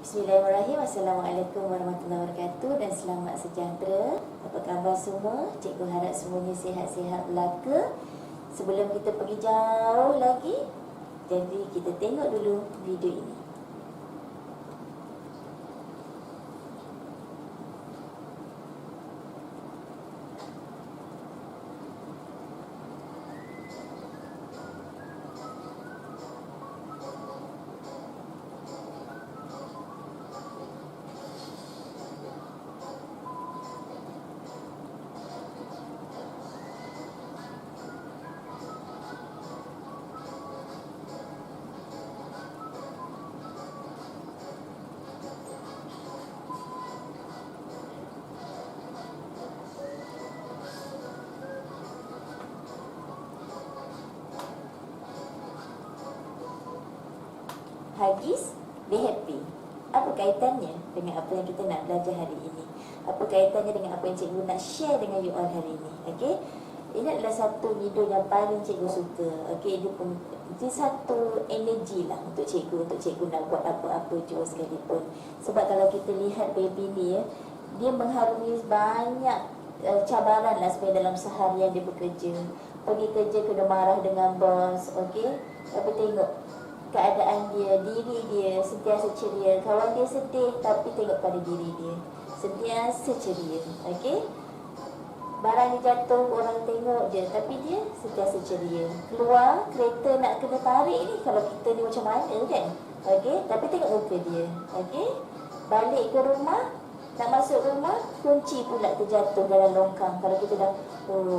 Bismillahirrahmanirrahim. Assalamualaikum warahmatullahi wabarakatuh dan selamat sejahtera. Apa khabar semua? Cikgu harap semuanya sihat-sihat belaka. Sebelum kita pergi jauh lagi, jadi kita tengok dulu video ini. Hagis, be happy. Apa kaitannya dengan apa yang kita nak belajar hari ini? Apa kaitannya dengan apa yang cikgu nak share dengan you all hari ini? Okey. Ini adalah satu video yang paling cikgu suka. Okey, dia satu energi lah untuk cikgu nak buat apa-apa jua sekalipun. Sebab kalau kita lihat baby ni dia mengharungi banyak cabaran lah sebenarnya dalam seharian dia bekerja. Pergi kerja kena marah dengan bos, okey. Tapi tengok keadaan dia, diri dia sentiasa ceria. Kawan dia sedih tapi tengok pada diri dia sentiasa ceria. Okey. Barang dia jatuh orang tengok je tapi dia sentiasa ceria. Keluar kereta nak kena tarik ni, kalau kita ni macam mana kan? Okey, tapi tengok muka dia. Okey. Balik ke rumah, nak masuk rumah, kunci pula terjatuh dalam longkang. Kalau kita dah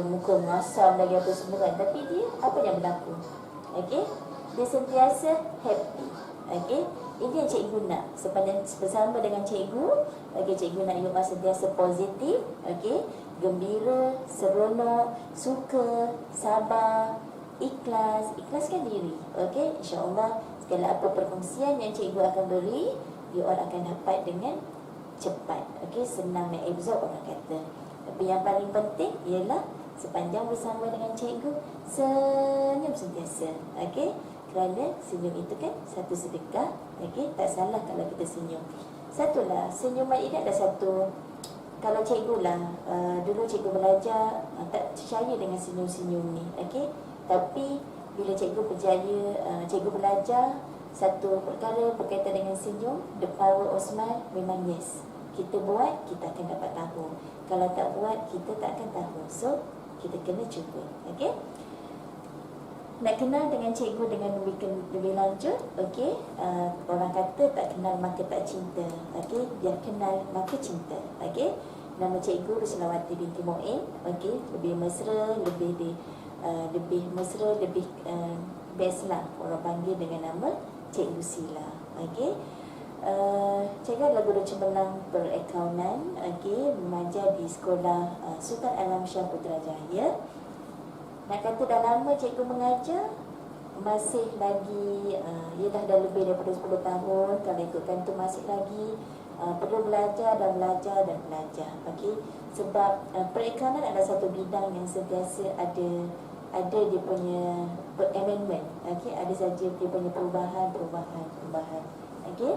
muka masam lagi apa semua kan, tapi dia apa yang berlaku? Okey. Dia sentiasa happy. Okey. Ini yang cikgu nak. Sepanjang bersama dengan cikgu, okey, cikgu nak you sentiasa positif, okey, gembira, seronok, suka, sabar, ikhlas, ikhlaskan diri. Okey, insya-Allah segala apa perkongsian yang cikgu akan beri, you all akan dapat dengan cepat. Okey, senang nak absorb orang kata. Tapi yang paling penting ialah sepanjang bersama dengan cikgu, senyum sentiasa. Okey. Kerana senyum itu kan satu sedekah. Okey, tak salah kalau kita senyum. Satulah, senyuman ini ada satu. Kalau cikgu lah, dulu cikgu belajar tak percaya dengan senyum-senyum ni. Okey, tapi bila cikgu berjaya, cikgu belajar satu perkara berkaitan dengan senyum, the power of smile, memang yes. Kita buat, kita akan dapat tahu. Kalau tak buat, kita tak akan tahu. So, kita kena cuba. Okey. Nak kenal dengan cikgu dengan lebih lanjut, okey. Orang kata tak kenal maka tak cinta. Okey, dia kenal maka cinta. Okey. Nama cikgu Ruslanawati binti Muin. Okey, lebih mesra, lebih mesra, lebih best lah orang panggil dengan nama Cikgu Sila. Okey. Cikgu adalah guru cemerlang perakaunan, okey, mengajar di sekolah Sultan Alamsyah Putrajaya. Nak kata dah lama cikgu mengajar, masih lagi, ia dah lebih daripada 10 tahun. Kalau ikutkan tu masih lagi perlu belajar dan belajar dan belajar. Okey, sebab perakaunan adalah satu bidang yang sentiasa ada dia punya amendment. Okey, ada saja dia punya perubahan. Okey.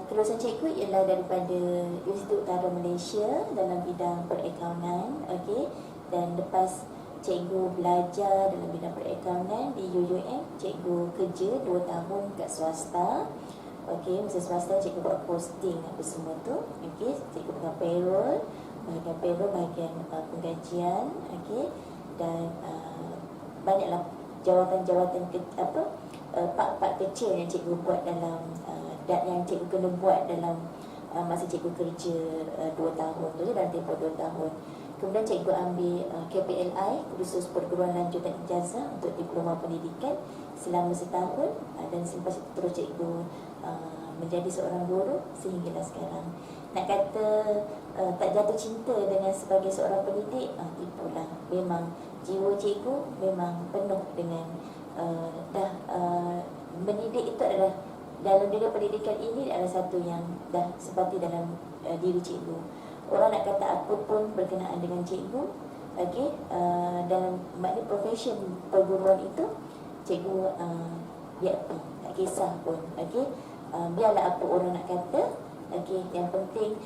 Kelulusan cikgu ialah daripada Universiti Utara Malaysia dalam bidang perakaunan. Okey. Dan lepas cikgu belajar dalam bidang perakaunan di UUM, cikgu kerja 2 tahun kat swasta. Okey, masa swasta cikgu buat posting apa semua tu. Okey, cikgu pegang payroll, bahagian penggajian. Okey, dan banyaklah jawatan-jawatan part-part kecil yang cikgu buat dalam dan yang cikgu kena buat dalam masa cikgu kerja 2 tahun tu, dalam tempoh 2 tahun. Kemudian cikgu ambil KPLI, kursus perguruan lanjutan ijazah untuk diploma pendidikan selama setahun, dan selepas itu terus cikgu menjadi seorang guru sehinggalah sekarang. Nak kata tak jatuh cinta dengan sebagai seorang pendidik, itulah. Memang jiwa cikgu memang penuh dengan mendidik itu adalah dalam dunia pendidikan ini adalah satu yang dah seperti dalam diri cikgu. Orang nak kata apa pun berkenaan dengan cikgu, okey, dalam makna profession perguruan itu, cikgu happy, tak kisah pun. Okey, biarlah apa orang nak kata. Okey, yang penting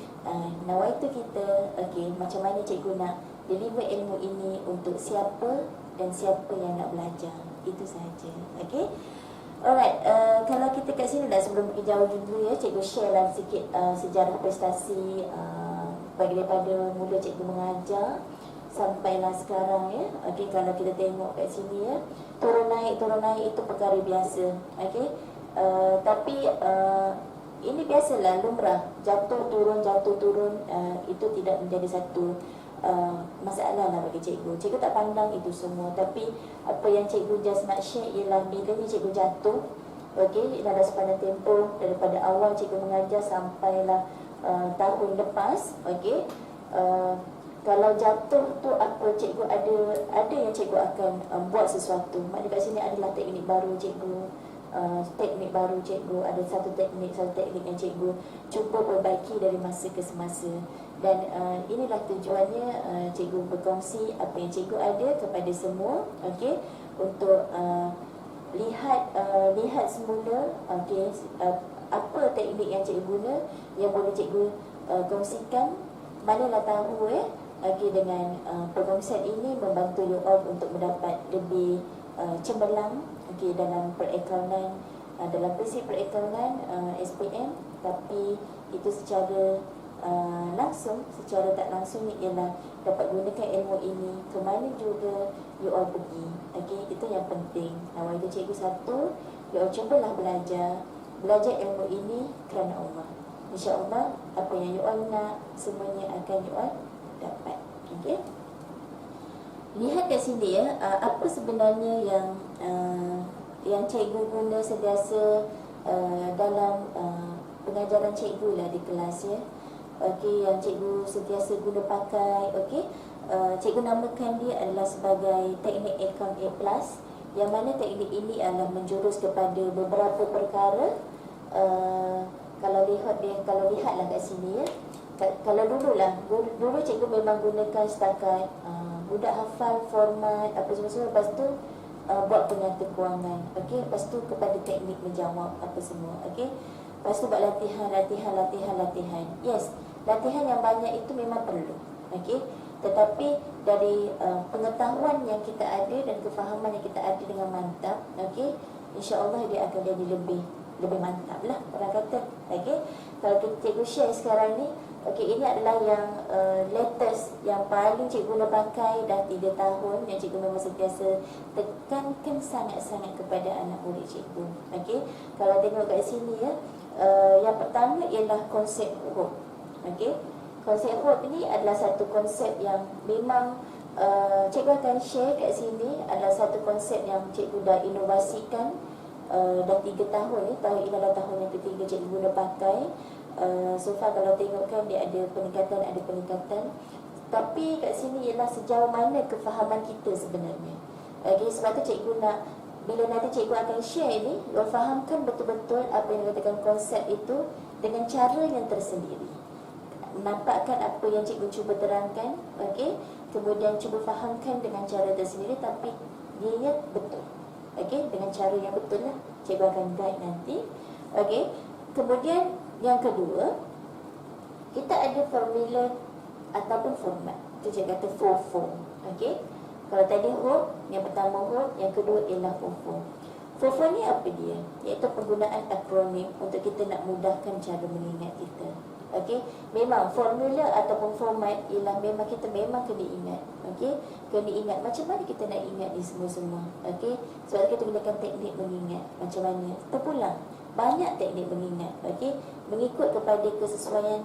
nawaitu kita, okey, macam mana cikgu nak deliver ilmu ini untuk siapa dan siapa yang nak belajar. Itu sahaja. Okey. Alright, kalau kita kat sini dah, sebelum pergi jauh dulu ya, cikgu share lah sikit sejarah prestasi daripada mula cikgu mengajar sampailah sekarang ya. Okey, kalau kita tengok kat sini ya, turun naik itu perkara biasa. Okey. Tapi ini biasalah, lumrah, jatuh turun itu tidak menjadi satu masalah lah bagi cikgu. Cikgu tak pandang itu semua. Tapi apa yang cikgu just nak share ialah bila ni cikgu jatuh, okey, dah sepanjang tempoh daripada awal cikgu mengajar sampailah tahun lepas, okey. Kalau jatuh tu apa, cikgu ada yang cikgu akan buat sesuatu. Maknanya kat sini adalah teknik baru cikgu, ada satu teknik yang cikgu cuba perbaiki dari masa ke semasa. Dan inilah tujuannya, cikgu berkongsi apa yang cikgu ada kepada semua, okey, untuk lihat semula, okey, apa teknik yang cikgu guna yang boleh cikgu kongsikan. Manalah tahu okey, dengan perkongsian ini membantu you all untuk mendapat lebih cemerlang, okey, dalam perakaunan, dalam prinsip perakaunan SPM. Tapi itu secara langsung, secara tak langsung ialah dapat gunakan ilmu ini ke mana juga you all pergi. Okey, itu yang penting. Awal itu cikgu satu, you all cubalah belajar ilmu ini kerana Allah. InsyaAllah apa yang you all nak, semuanya akan you all dapat. Okey. Lihat kat sini ya, apa sebenarnya yang cikgu guna sentiasa dalam pengajaran cikgu lah di kelas ya. Okey, yang cikgu sentiasa guna pakai, okey. Cikgu namakan dia adalah sebagai teknik Account A+, yang mana teknik ini adalah menjurus kepada beberapa perkara. Kalau lihatlah kat sini ya. Kalau dulu cikgu memang gunakan setakat budak hafal format apa semua, lepas tu buat penyata kewangan, okey, lepas tu kepada teknik menjawab apa semua, okey, lepas tu buat latihan. Yes, latihan yang banyak itu memang perlu, okey, tetapi dari pengetahuan yang kita ada dan kefahaman yang kita ada dengan mantap, okey, insya-Allah dia akan jadi lebih mantap lah orang kata. Okey, kalau cikgu share sekarang ni, okey, ini adalah yang latest, yang paling cikgu nak pakai dah 3 tahun, yang cikgu memang sentiasa tekankan sangat-sangat kepada anak murid cikgu. Okey, kalau tengok kat sini ya, yang pertama ialah konsep huruf. Okey, konsep huruf ini adalah satu konsep yang memang cikgu akan share kat sini, adalah satu konsep yang cikgu dah inovasikan dah 3 tahun ni. Tahun ini adalah tahun yang ketiga cikgu guna pakai. So far kalau tengokkan dia ada peningkatan. Tapi kat sini ialah sejauh mana kefahaman kita sebenarnya. Okay, sebab tu cikgu nak, bila nanti cikgu akan share ni, fahamkan betul-betul apa yang dikatakan konsep itu dengan cara yang tersendiri. Nampakkan apa yang cikgu cuba terangkan, okay, kemudian cuba fahamkan dengan cara tersendiri, tapi dia betul. Okey, dengan cara yang betul lah. Cikgu akan guide nanti. Okey. Kemudian yang kedua, kita ada formula ataupun format. Itu cikgu kata FOFO. Okey. Kalau tadi huruf, yang pertama huruf, yang kedua ialah FOFO. FOFO ni apa dia? Iaitu penggunaan akronim untuk kita nak mudahkan cara mengingat kita. Okey, memang formula ataupun format ialah memang kita memang kena ingat. Okey, kena ingat macam mana kita nak ingat ni semua-semua. Okey, sebab kita gunakan teknik mengingat. Macam mana? Terpulang banyak teknik mengingat. Okey, mengikut kepada kesesuaian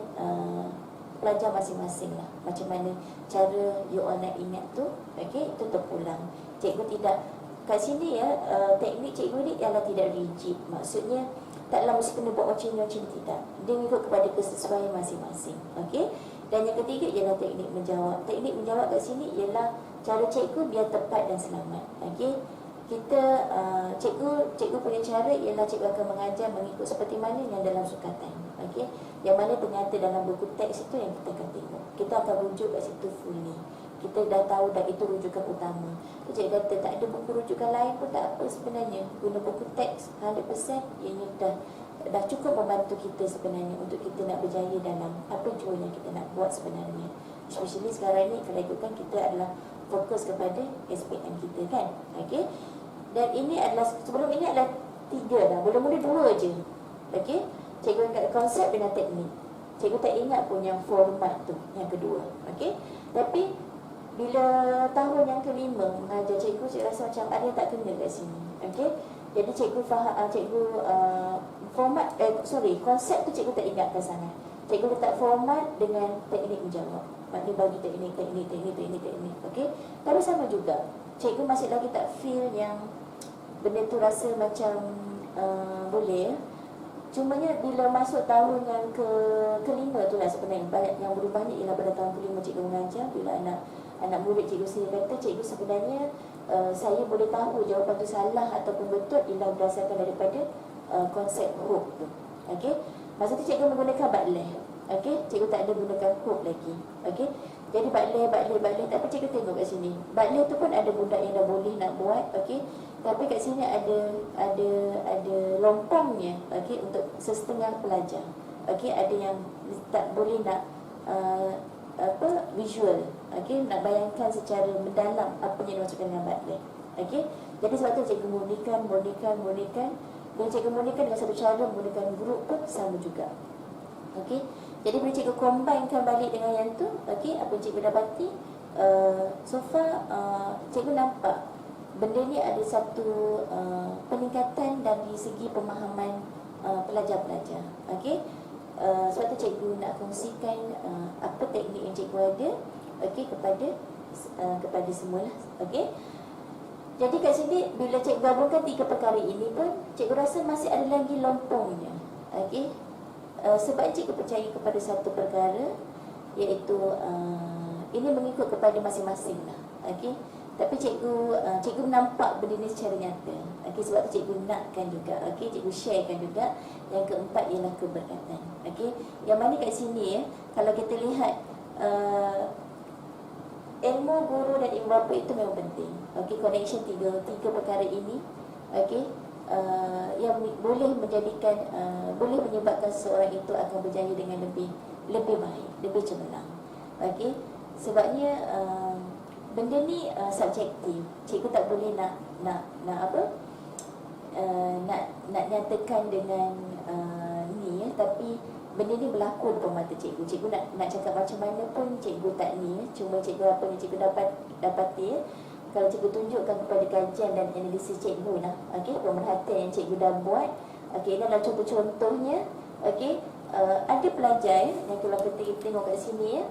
pelajar masing-masing lah. Macam mana cara you all nak ingat tu. Okey, itu terpulang. Cikgu tidak kat sini ya, teknik cikgu ni ialah tidak rigid. Maksudnya taklah mesti kena buat macam ni, tidak. Dia mengikut kepada kesesuaian masing-masing. Okey. Dan yang ketiga ialah teknik menjawab. Teknik menjawab kat sini ialah cara cikgu biar tepat dan selamat. Okey. Kita cikgu punya cara ialah cikgu akan mengajar mengikut seperti mana yang dalam sukatan. Okey. Yang mana ternyata dalam buku teks itu yang kita akan tengok. Kita akan rujuk kat situ fully. Kita dah tahu dah itu rujukan utama. Cikgu kata tak ada buku rujukan lain pun tak apa sebenarnya. Guna buku teks 100% ianya dah dah cukup membantu kita sebenarnya untuk kita nak berjaya dalam apa jua yang kita nak buat sebenarnya. Especially sekarang ni kalau ikutkan kita adalah fokus kepada SPM kita kan. Okey. Dan ini adalah, sebelum ini adalah 3 dah. Mula-mula 2 je. Okey. Cikgu ingat konsep dengan teknik. Cikgu tak ingat pun yang format tu, yang kedua. Okey. Tapi bila tahun yang kelima mengajar cikgu, saya rasa macam ada yang tak kena kat sini. Okey. Jadi cikgu faham, konsep tu cikgu tak ingatkan sangat. Cikgu letak format dengan teknik menjawab. Maknanya bagi teknik. Okey. Tapi sama juga, cikgu masih lagi tak feel yang benda tu rasa macam boleh. Cumanya bila masuk tahun yang kelima tu lah sebenarnya banyak yang berubahnya. Ialah pada tahun kelima cikgu mengajar, bila anak murid cikgu sendiri kata, cikgu sebenarnya saya boleh tahu jawapan tu salah ataupun betul ialah berdasarkan daripada konsep hook tu. Okey. Masa tu cikgu menggunakan Bartlett. Okey, cikgu tak ada gunakan hook lagi. Okey. Jadi Bartlett, tapi cikgu tengok kat sini. Bartlett tu pun ada budak yang dah boleh nak buat, okey. Tapi kat sini ada lompongnya, okey, untuk setengah pelajar. Okey, ada yang tak boleh nak visual, okey, nak bayangkan secara mendalam apa yang dimaksudkan dengan Bartlett. Okey. Jadi sebab tu cikgu murnikan. Dan cikgu murnikan dengan satu cara menggunakan grup pun sama juga. Okey. Jadi bila cikgu combinekan balik dengan yang tu, okey, apa yang cikgu dapati, so far cikgu nampak benda ni ada satu peningkatan dari segi pemahaman pelajar-pelajar. Okey. Sebab tu cikgu nak kongsikan apa teknik yang cikgu ada, okey, kepada semua lah. Okey. Jadi kat sini bila cikgu gabungkan 3 perkara ini pun, cikgu rasa masih ada lagi lompongnya. Okey. Sebab cikgu percaya kepada satu perkara, iaitu ini mengikut kepada masing-masing lah. Okey. Tapi cikgu nampak benda ni secara nyata. Okey, sebab tu cikgu nakkan juga. Okey, cikgu sharekan juga. Yang keempat ialah keberkatan. Okey. Yang mana kat sini kalau kita lihat ilmu guru dan ilmu bapa itu memang penting. Okey, connection tiga perkara ini, okey, yang boleh menjadikan boleh menyebabkan seseorang itu akan berjaya dengan lebih baik, lebih cemerlang. Okey, sebabnya benda ni subjektif. Cikgu tak boleh nak nyatakan dengan ni tapi benda ni berlaku depan mata cikgu. Cikgu nak cakap macam mana pun cikgu tak ni. Cuma cikgu apa yang cikgu dapati kalau cikgu tunjukkan kepada kajian dan analisis cikgu lah. Okey, pemerhatian yang cikgu dah buat. Okey, ini adalah contoh-contohnya. Okey, ada pelajar yang kalau kita tengok kat sini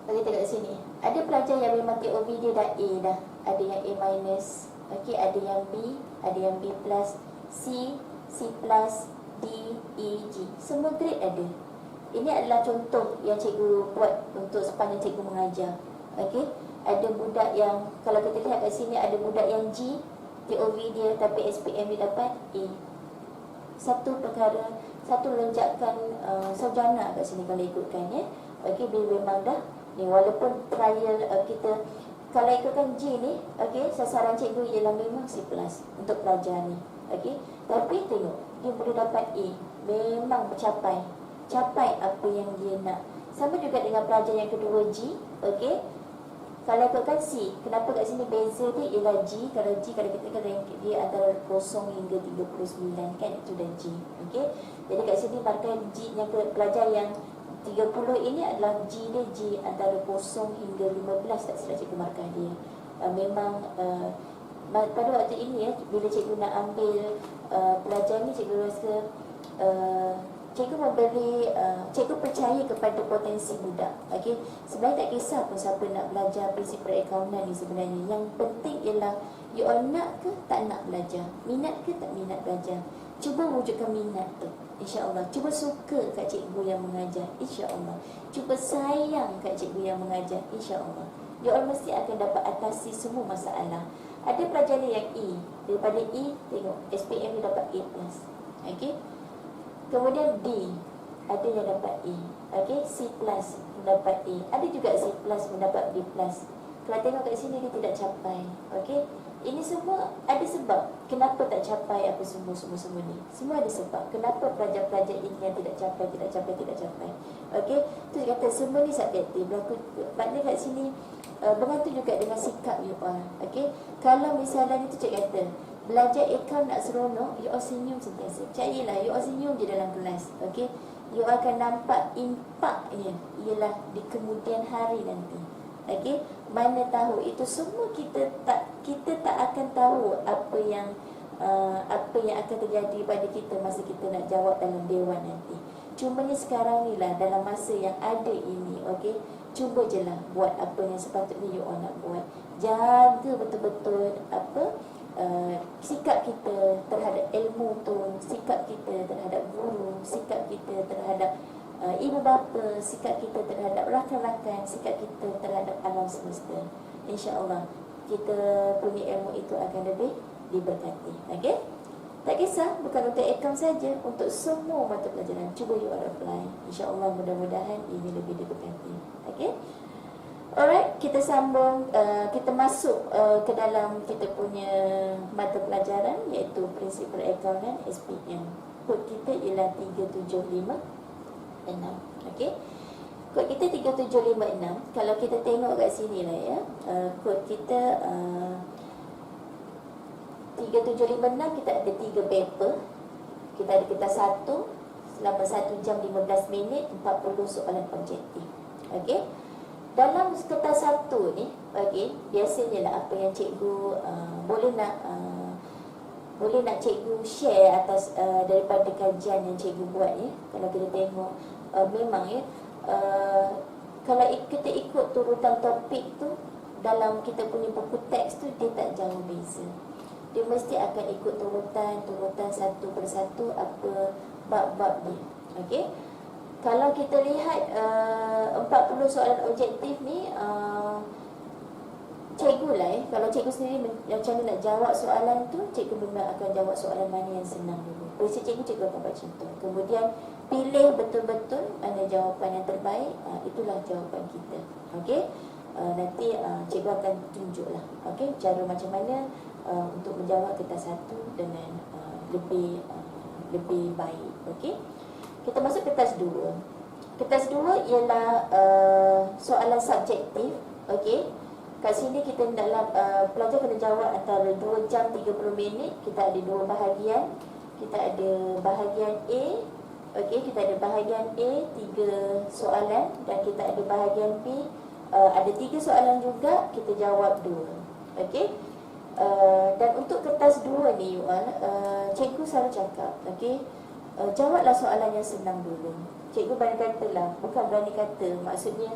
kita tengok kat sini. Ada pelajar yang memang TOV dia dah A dah. Ada yang A minus. Okey, ada yang B, ada yang B plus, C, C plus, D, E, G. Semua grade ada. Ini adalah contoh yang cikgu buat untuk sepanjang cikgu mengajar. Okey, ada budak yang kalau kita lihat kat sini, ada budak yang G, TOV dia tapi SPM dia dapat A. Satu perkara, satu lonjakan sarjana kat sini kalau ikutkan Okey, bila memang dah ni, walaupun trial kita kalau ikutkan G ni, okey, sasaran cikgu ialah memang C+ untuk pelajar ni. Okey, tapi tengok dia boleh dapat A, memang capai apa yang dia nak. Sama juga dengan pelajar yang kedua G. Okey, kalau ikutkan C, kenapa kat sini beza dia ialah G. Kalau G, kalau kita rank dia antara 0 hingga 39 kan, itu dah G. Okey, jadi kat sini markah G yang pelajar yang 30 ini adalah G dia G antara 0 hingga 15, tak silap cikgu markah dia. Memang pada waktu ini bila cikgu nak ambil pelajar ni, cikgu rasa cikgu memberi cikgu percaya kepada potensi budak. Okey, sebenarnya tak kisah pun siapa nak belajar prinsip perakaunan ni sebenarnya. Yang penting ialah you all nak ke tak nak belajar, minat ke tak minat belajar. Cuba wujudkan minat tu, insya-Allah. Cuba suka kat cikgu yang mengajar, insya-Allah. Cuba sayang kat cikgu yang mengajar, insya-Allah. You all mesti akan dapat atasi semua masalah. Ada pelajar yang E, daripada E tengok SPM dia dapat A+. Okey. Kemudian D, ada yang dapat A. Okey, C+ mendapat A. Ada juga C+ mendapat B+. Kalau tengok kat sini dia tidak capai. Okey. Ini semua ada sebab. Kenapa tak capai apa semua ni? Semua ada sebab. Kenapa pelajar-pelajar ini yang tidak capai. Okey, tu kata semua ni subjektif. Maknanya kat sini bergantung juga dengan sikap you all. Okey, kalau misalnya itu cik kata belajar akaun nak seronok, you all senyum sentiasa. Percayalah, you all senyum je dalam kelas. Okey, you all akan nampak impaknya ialah di kemudian hari nanti. Okey, mana tahu itu semua kita tak akan tahu apa yang akan terjadi pada kita masa kita nak jawab dalam dewan nanti. Cuma ni sekarang ni lah, dalam masa yang ada ini, okey, cuba je lah buat apa yang sepatutnya you all nak buat. Jaga betul-betul sikap kita terhadap ilmu tu, sikap kita terhadap guru, sikap kita terhadap ibu bapa, sikap kita terhadap rakan-rakan, sikap kita terhadap alam semesta. InsyaAllah kita punya ilmu itu akan lebih diberkati. Okey, tak kisah, bukan untuk akaun saja, untuk semua mata pelajaran. Cuba you all apply. InsyaAllah mudah-mudahan ini lebih diberkati. Okey, alright, kita sambung. Kita masuk ke dalam kita punya mata pelajaran, iaitu prinsip perakaunan SPM. Kod kita ialah 3756. Okey, kod kita 3756. Kalau kita tengok kat sini lah ya, kod kita 3756, kita ada 3 paper. Kita ada kertas 1 selama 1 jam 15 minit, 40 soalan objektif. Okey, dalam kertas 1 ni, okey, biasanya lah apa yang cikgu boleh nak cikgu share atas daripada kajian yang cikgu buat ya. Kalau kita tengok memang ya, kalau kita ikut turutan topik tu dalam kita punya buku teks tu, dia tak jauh beza. Dia mesti akan ikut turutan satu persatu apa bab-bab dia. Okey, kalau kita lihat 40 soalan objektif ni, cikgu lah kalau cikgu sendiri macam mana nak jawab soalan tu, cikgu memang akan jawab soalan mana yang senang dulu. Prinsip cikgu akan buat macam tu. Kemudian pilih betul-betul mana jawapan yang terbaik, itulah jawapan kita. Okey, nanti cikgu akan tunjuklah cara macam mana untuk menjawab kertas 1 dengan lebih baik. Okey, kita masuk kertas 2. Kertas 2 ialah soalan subjektif. Okey, kat sini kita dalam pelajar kena jawab antara 2 jam 30 minit. Kita ada 2 bahagian. Kita ada bahagian A. Okey, kita ada bahagian A 3 soalan, dan kita ada bahagian B ada 3 soalan juga, kita jawab 2. Okey, dan untuk kertas 2 ni you all, cikgu selalu cakap, okey, jawablah soalan yang senang dulu. Cikgu berani katalah, bukan berani kata, maksudnya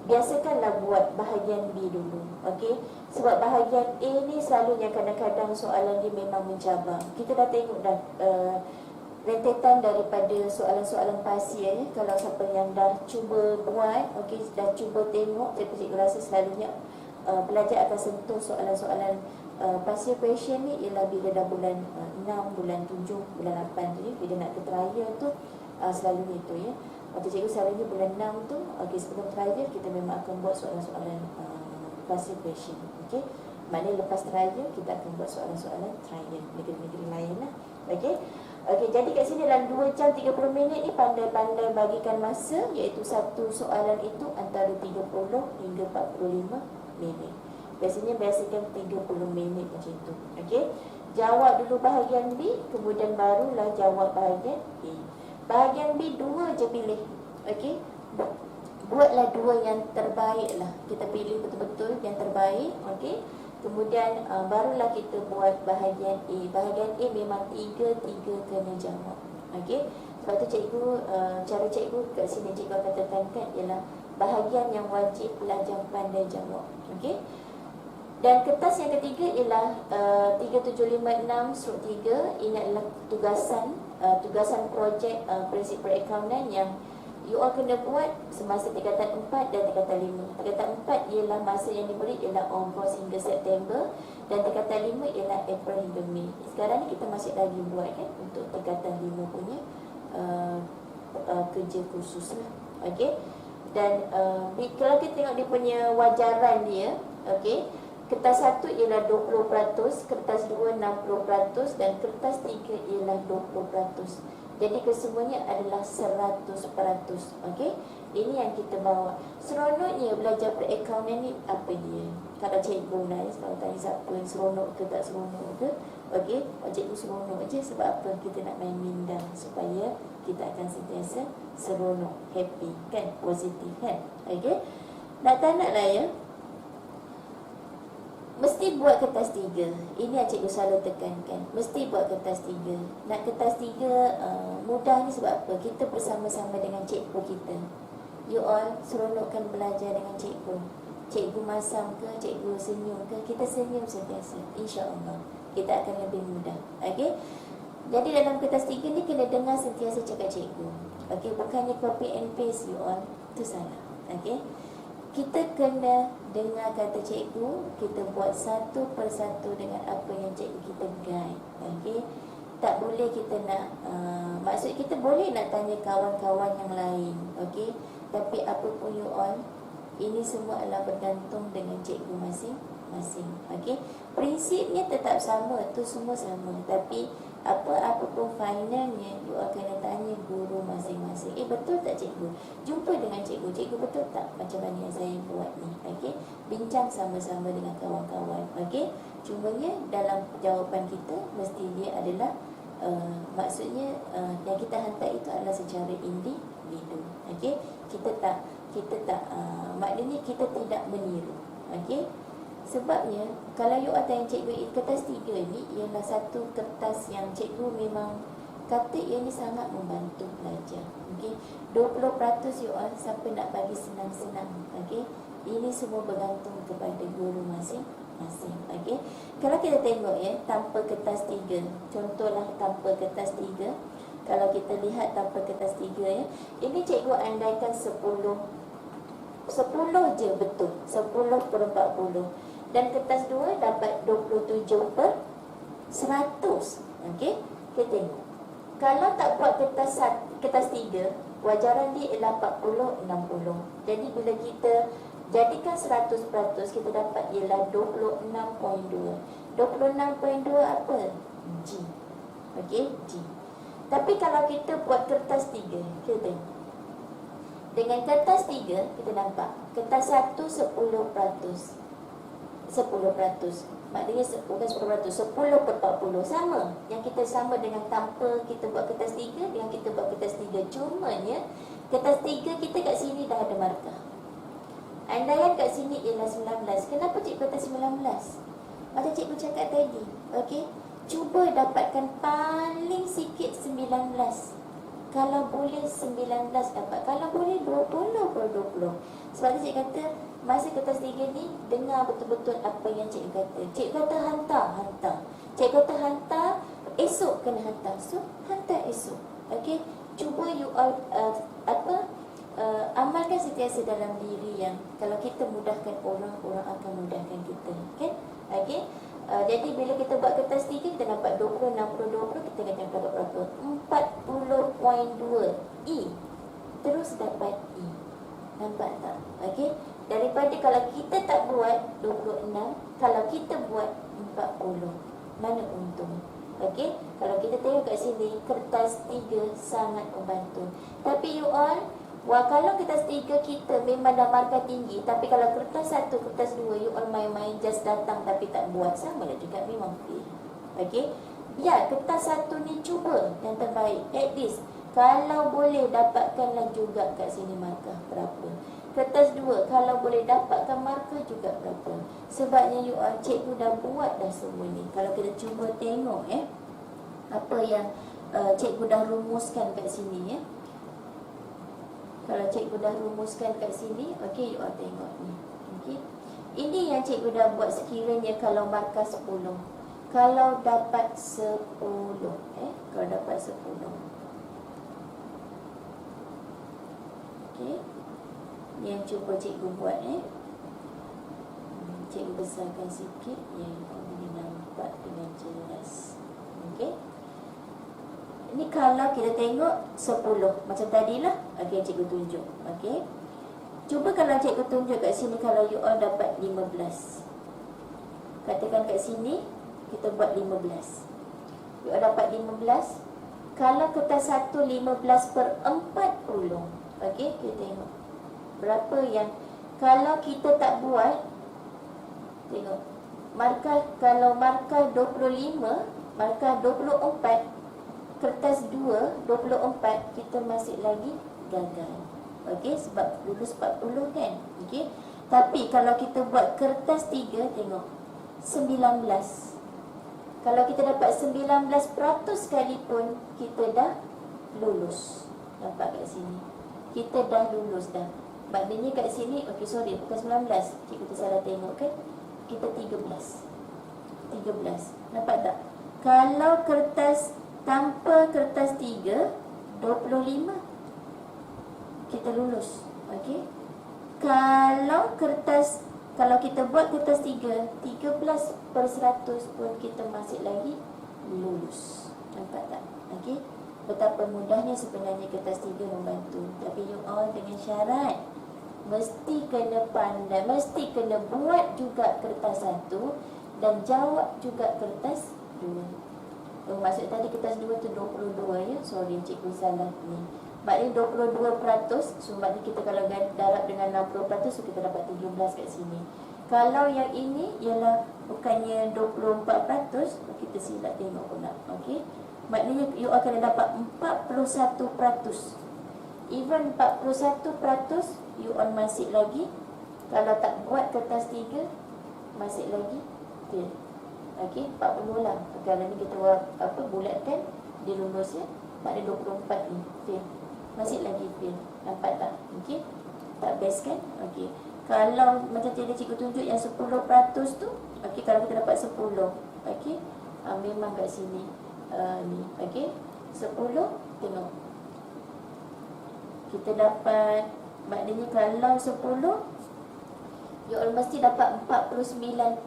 biasakanlah buat bahagian B dulu. Okey, sebab bahagian A ni selalunya kadang-kadang soalan dia memang mencabar. Kita dah tengok dah rentetan daripada soalan-soalan pasir ya. Kalau siapa yang dah cuba buat, okey, dah cuba tengok, cikgu rasa selalunya pelajar akan sentuh soalan-soalan pasir question ni ialah bila dah bulan 6, bulan 7, bulan 8 tu ya. Bila nak ke trial tu selalunya itu ya. Waktu cikgu selalunya bulan 6 tu, okey, sebelum trial kita memang akan buat soalan-soalan pasir question. Okey, maknanya lepas trial kita akan buat soalan-soalan trial negeri-negeri lain lah. Okey. Okey, jadi kat sini dalam 2 jam 30 minit ni pandai-pandai bagikan masa, iaitu satu soalan itu antara 30 hingga 45 minit. Biasakan 30 minit macam tu. Okey, jawab dulu bahagian B, kemudian barulah jawab bahagian A. Bahagian B 2 je pilih. Okey, buatlah 2 yang terbaik lah. Kita pilih betul-betul yang terbaik. Okey, kemudian barulah kita buat bahagian A. Bahagian A memang 3 kena jawab. Okey, sebab tu cikgu, cara cikgu kat sini cikgu akan tekankan ialah bahagian yang wajib pelajar pandai jawab. Okey, dan kertas yang ketiga ialah 3756/3. Ini adalah tugasan projek prinsip perakaunan yang you all kena buat semasa tingkatan 4 dan tingkatan 5. Tingkatan 4 ialah masa yang diberi ialah Ogos hingga September, dan tingkatan 5 ialah April hingga Mei. Sekarang ni kita masih lagi buat kan untuk tingkatan 5 punya kerja khusus lah. Okey, dan kalau kita tengok dia punya wajaran dia, okey, Kertas 1 ialah 20%, kertas 2 60% dan kertas 3 ialah 20%. Jadi kesemuanya adalah 100%. Okey? Ini yang kita bawa. Seronoknya belajar perakaunan ni apa dia? Kalau cikgu nak selalu tanya siapa yang seronok ke tak seronok ke. Okey, cikgu seronok je. Sebab apa? Kita nak main minda supaya kita akan sentiasa seronok, happy kan, positif kan. Okey, nak tak nak lah ya, mesti buat kertas 3. Ini yang cikgu selalu tekankan, mesti buat kertas 3. Nak kertas 3 mudah ni sebab apa? Kita bersama-sama dengan cikgu kita. You all seronokkan belajar dengan cikgu. Cikgu masam ke, cikgu senyum ke, kita senyum sentiasa. InsyaAllah kita akan lebih mudah. Okey, jadi dalam kertas 3 ni kena dengar sentiasa cakap cikgu. Okey, bukannya copy and paste you all. Itu salah. Okey, kita kena dengar kata cikgu, kita buat satu persatu dengan apa yang cikgu kita guide. Okey, tak boleh kita nak maksud kita boleh nak tanya kawan-kawan yang lain. Okey, tapi apa pun you all, ini semua adalah bergantung dengan cikgu masing-masing. Okey, prinsipnya tetap sama, tu semua sama, tapi apa-apa pun finalnya you akan tanya guru masing-masing. Betul tak cikgu? Jumpa dengan cikgu, cikgu betul tak macam mana yang saya buat ni? Okey, bincang sama-sama dengan kawan-kawan. Okey, cumanya dalam jawapan kita mesti dia adalah maksudnya yang kita hantar itu adalah secara individu. Okey, kita tak maknanya kita tidak meniru. Okey, sebabnya kalau you tanya cikgu, kertas 3 ni ialah satu kertas yang cikgu memang kata ia ni sangat membantu belajar. Okey, 20% you all siapa nak bagi senang-senang. Okey, ini semua bergantung kepada guru masing-masing. Okey, kalau kita tengok ya, tanpa kertas 3, contohlah tanpa kertas 3, kalau kita lihat tanpa kertas 3 ya, ini cikgu andaikan 10 je betul, 10/40, dan kertas 2 dapat 27/100. Okey, kita tengok. Kalau tak buat kertas 3, wajaran dia ialah 40/60. Jadi bila kita jadikan 100%, kita dapat ialah 26.2. 26.2 apa? G. Okey, G. Tapi kalau kita buat kertas 3, kita tengok. Dengan kertas 3, kita nampak kertas 1 10%. 10%. Maknanya bukan 10%, 10/40. Sama. Yang kita sama dengan tanpa kita buat kertas 3 dengan kita buat kertas 3. Cumanya kertas 3 kita kat sini dah ada markah. Andaian kat sini ialah 19. Kenapa cikgu kata 19? Macam cikgu cakap tadi. Okey, cuba dapatkan paling sikit 19. Kalau boleh 19 dapat. Kalau boleh 20/20. Sebab tu cikgu kata masa kertas 3 ni dengar betul-betul apa yang cikgu kata. Cikgu kata hantar. Cikgu kata hantar, esok kena hantar. So hantar esok. Okey, cuba you all amalkan sentiasa dalam diri yang kalau kita mudahkan orang, orang akan mudahkan kita. Kan? Okey. Jadi bila kita buat kertas 3, kita dapat 20, 60, 20, kita kena dapat berapa? 40.2 E. Terus dapat E. Nampak tak? Okey. Daripada kalau kita tak buat 26, kalau kita buat 40, mana untung? Okey. Kalau kita tengok kat sini, kertas 3 sangat membantu. Tapi you all, kalau kertas 3 kita memang dah markah tinggi, tapi kalau kertas 1, kertas 2, you all main-main just datang tapi tak buat, sama lah juga, memang fail. Okey, biar kertas 1 ni cuba yang terbaik. At least kalau boleh dapatkanlah juga kat sini markah berapa. Kertas 2 kalau boleh dapatkan markah juga berapa. Sebabnya you all, cikgu dah buat dah semua ni. Kalau kita cuba tengok apa yang cikgu dah rumuskan kat sini ya. Kalau cikgu dah rumuskan kat sini, okey, you all tengok ni. Okey, ini yang cikgu dah buat sekiranya kalau markah 10. Kalau dapat 10, kalau dapat 10. Okey, ni yang cuba cikgu buat cikgu besarkan sikit yang boleh nampak dengan jelas. Okey, ini kalau kita tengok 10 macam tadilah. Okey, cikgu tunjuk. Okey, cuba kalau cikgu tunjuk kat sini, kalau you all dapat 15. Katakan kat sini kita buat 15. You dapat 15. Kalau kertas 1 15 per 40. Okey, kita tengok berapa yang kalau kita tak buat. Tengok markah, kalau markah 25, markah 24, kertas 2 24, kita masih lagi gagal. Okey, sebab lulus 40 kan. Okey, tapi kalau kita buat kertas 3, tengok 19. Kalau kita dapat 19% sekalipun, kita dah lulus. Nampak kat sini, kita dah lulus dah. Maknanya kat sini, okey sorry, bukan 19, cikgu tersalah tengok kan. Kita 13. Nampak tak? Kalau kertas tanpa kertas 3 25, kita lulus. Okey. Kalau kita buat kertas 3 13% pun kita masih lagi lulus. Nampak tak? Okey. Betapa mudahnya sebenarnya kertas 3 membantu. Tapi you all dengan syarat mesti kena pandai, mesti kena buat juga kertas 1 dan jawab juga kertas 2. Maksud tadi kertas 2 tu 22 ya. Sorry cikgu salah ni. Maknanya 22%. So maknanya kita kalau darab dengan 60%, so kita dapat 17 kat sini. Kalau yang ini ialah bukannya 24%, kita silap tengok pula. Okey. Maknanya you akan dapat 41%. Even 41%, you on masih lagi, kalau tak buat kertas 3, masih lagi fail. Okey, 40 lah. Kalau ni kita bulatkan, dia lulus ya. Maknanya 24 ni fail. Masih lagi fail. Nampak tak? Okey, tak best kan? Okey. Kalau macam tadi cikgu tunjuk yang 10% tu, okey, kalau kita dapat 10, okey, memang kat sini ni, okey, 10, tengok kita dapat, maknanya kalau 10, you all mesti dapat 49%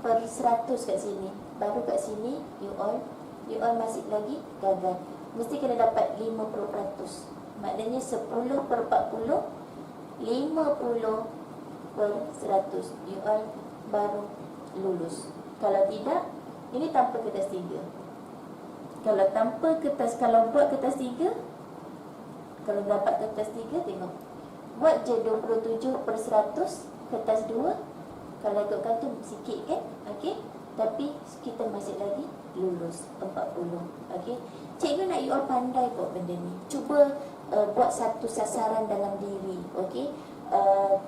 kat sini. Baru kat sini you all masih lagi gagal. Mesti kena dapat 50%. Maknanya 10 per 40, 50%. You all baru lulus. Kalau tidak, ini tanpa kertas 3. Kalau tanpa kertas, kalau buat kertas 3, kalau dapat kertas 3, tengok buat je 27% kertas 2. Kalau ikutkan tu sikit kan. Okey, tapi kita masih lagi lulus 40. Okey, cikgu nak you all pandai buat benda ni. Cuba buat satu sasaran dalam diri. Okey,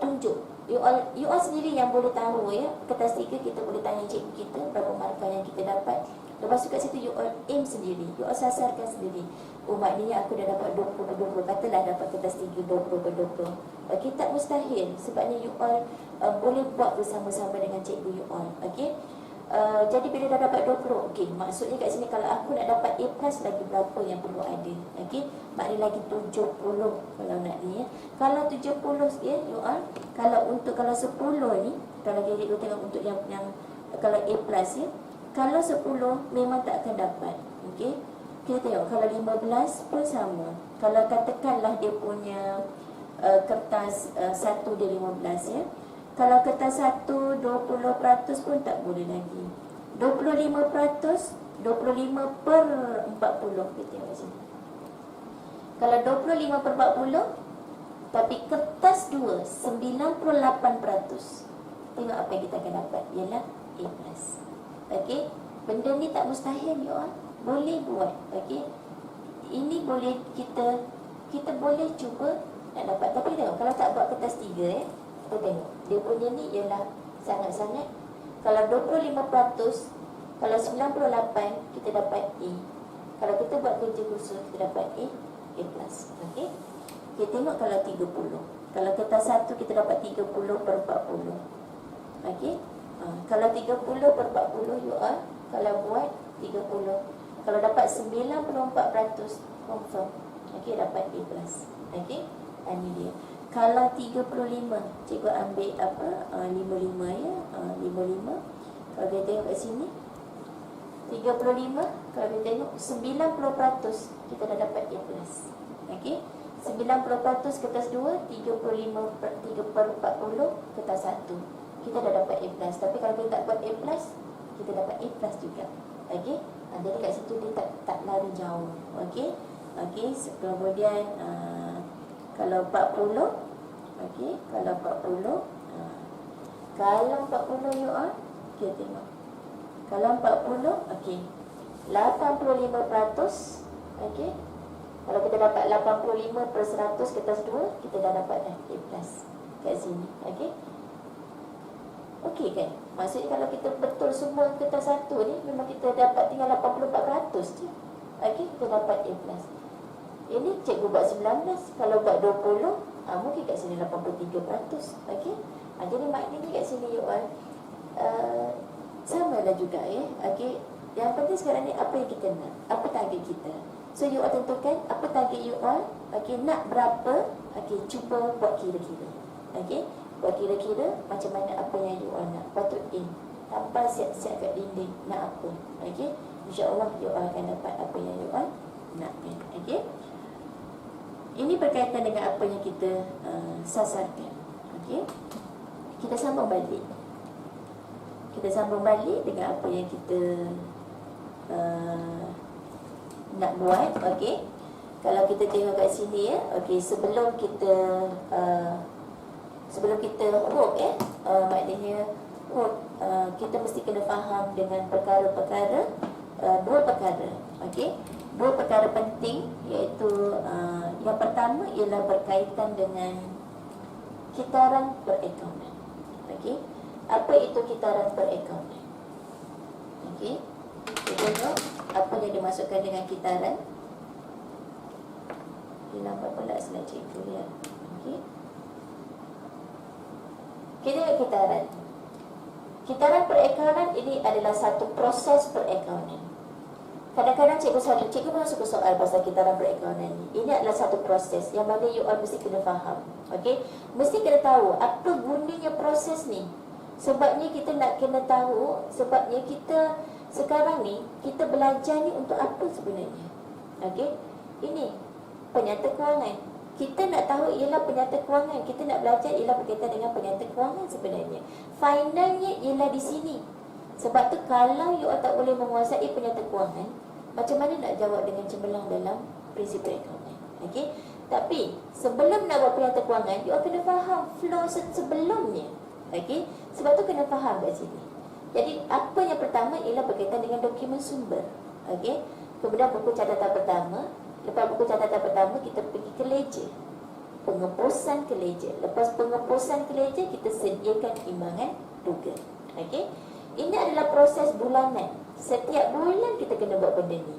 tunjuk you all sendiri yang boleh tahu ya. Kertas 3 kita boleh tanya cikgu kita berapa markah yang kita dapat. Lepas tu kat situ you all aim sendiri, you all sasarkan sendiri. Oh maknanya aku dah dapat 20/20. Katalah dapat kertas 3 20/20. Okey, tak mustahil. Sebabnya you all boleh buat bersama-sama dengan cikgu you all. Okey. Jadi bila dah dapat 20, okey, maksudnya kat sini kalau aku nak dapat A+ lagi berapa yang perlu ada. Okey, maknanya lagi 70 kalau nak ni ya. Kalau 70 ya you all, kalau 10 ni, kalau cikgu tengok untuk yang kalau A+ ya. Kalau 10 memang tak akan dapat. Okey. Kita tengok kalau 15 pun sama. Kalau katakanlah dia punya kertas 1 dia 15 ya. Kalau kertas 1 20% pun tak boleh lagi. 25%, 25 per 40. Kita tengok sini. Kalau 25 per 40, tapi kertas 2 98%. Tengok apa yang kita akan dapat. Ialah A+. Okey, benda ni tak mustahil you all. Boleh buat. Okey, ini boleh kita boleh cuba nak dapat. Tapi tengok kalau tak buat kertas 3 kita tengok dia punya ni ialah sangat-sangat. Kalau 25%, kalau 98 kita dapat A. Kalau kita buat kerja khusus kita dapat A+. Okey, kita tengok kalau 30. Kalau kertas 1 kita dapat 30 per 40. Okey, kalau 30 per 40 you all, kalau buat 30, kalau dapat 94% confirm. Okey, dapat A+. Okey, ini dia. Kalau 35, cikgu ambil 55 ya. 55. Kalau kita tengok kat sini 35, kalau kita tengok 90% kita dah dapat A+. Okey, 90% kertas 2, 35 per 3 per 40 kertas 1. Kita dah dapat A+. Tapi kalau kita tak buat A+, kita dapat A plus juga. Okey. Jadi kat situ dia tak lari jauh. Okey. Okey, kemudian kalau 40, okey, kalau 40, kalau 40 you all, okey tengok. Kalau 40, okey. 85%, okey. Kalau kita dapat 85/100 ke atas 2, kita dah dapat dah A plus kat sini. Okey. Okey kan? Maksudnya kalau kita betul semua ke atas 1 ni, memang kita dapat tinggal 84% je. Okey, kita dapat A plus. Ini cikgu buat 19. Kalau buat 20, mungkin kat sini 83%. Okey. Jadi maknanya kat sini you all sama lah juga ya. Okey. Yang penting sekarang ni apa yang kita nak, apa target kita. So you all tentukan apa target you all. Okey, nak berapa? Okey, cuba buat kira-kira. Okey, buat kira-kira macam mana apa yang you all nak. Patut tanpa siap-siap kat dinding nak apa. Okey, insya-Allah you all akan dapat apa yang you all nak. Okey. Ini berkaitan dengan apa yang kita sasarkan. Okey. Kita sambung balik. Kita sambung balik dengan apa yang kita nak buat. Okey. Kalau kita tengok kat sini ya, okey, sebelum kita hook maknanya hook, kita mesti kena faham dengan perkara-perkara, dua perkara. Okey. Dua perkara penting, iaitu yang pertama ialah berkaitan dengan kitaran perakaunan. Okey. Apa itu kitaran perakaunan? Okey. Kita tengok apa yang dimasukkan dengan kitaran. Dia lambat pula slide cikgu ya. Okey. Kita tengok kitaran. Kitaran perakaunan ini adalah satu proses perakaunan. Kadang-kadang cikgu pun suka soal pasal kitaran perakaunan ni. Ini adalah satu proses yang mana you all mesti kena faham. Okey, mesti kena tahu apa gunanya proses ni. Sebabnya kita nak kena tahu, sebabnya kita sekarang ni kita belajar ni untuk apa sebenarnya. Okey, ini penyata kewangan. Kita nak tahu ialah penyata kewangan. Kita nak belajar ialah berkaitan dengan penyata kewangan sebenarnya. Finalnya ialah di sini. Sebab tu kalau you all tak boleh menguasai penyata kewangan, macam mana nak jawab dengan cemerlang dalam prinsip perakaunan. Okey. Tapi sebelum nak buat penyata kewangan, you all kena faham flow sebelumnya. Okey. Sebab tu kena faham kat sini. Jadi apa yang pertama ialah berkaitan dengan dokumen sumber. Okey. Kemudian buku catatan pertama. Lepas buku catatan pertama, kita pergi ke ledger. Pengepusan ke ledger. Lepas pengepusan ke ledger, kita sediakan imbangan duga. Okey. Ini adalah proses bulanan. Setiap bulan kita kena buat benda ni.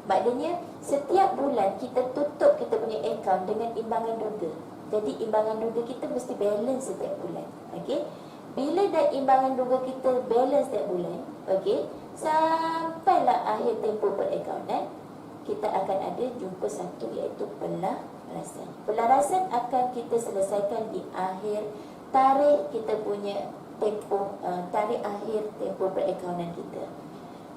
Maknanya setiap bulan kita tutup kita punya account dengan imbangan duga. Jadi imbangan duga kita mesti balance setiap bulan. Okey. Bila dah imbangan duga kita balance setiap bulan, okey, sampailah akhir tempoh perakaunan, kita akan ada jumpa satu, iaitu pelarasan. Pelarasan akan kita selesaikan di akhir tarikh kita punya tempoh, tarikh akhir tempoh perakaunan kita.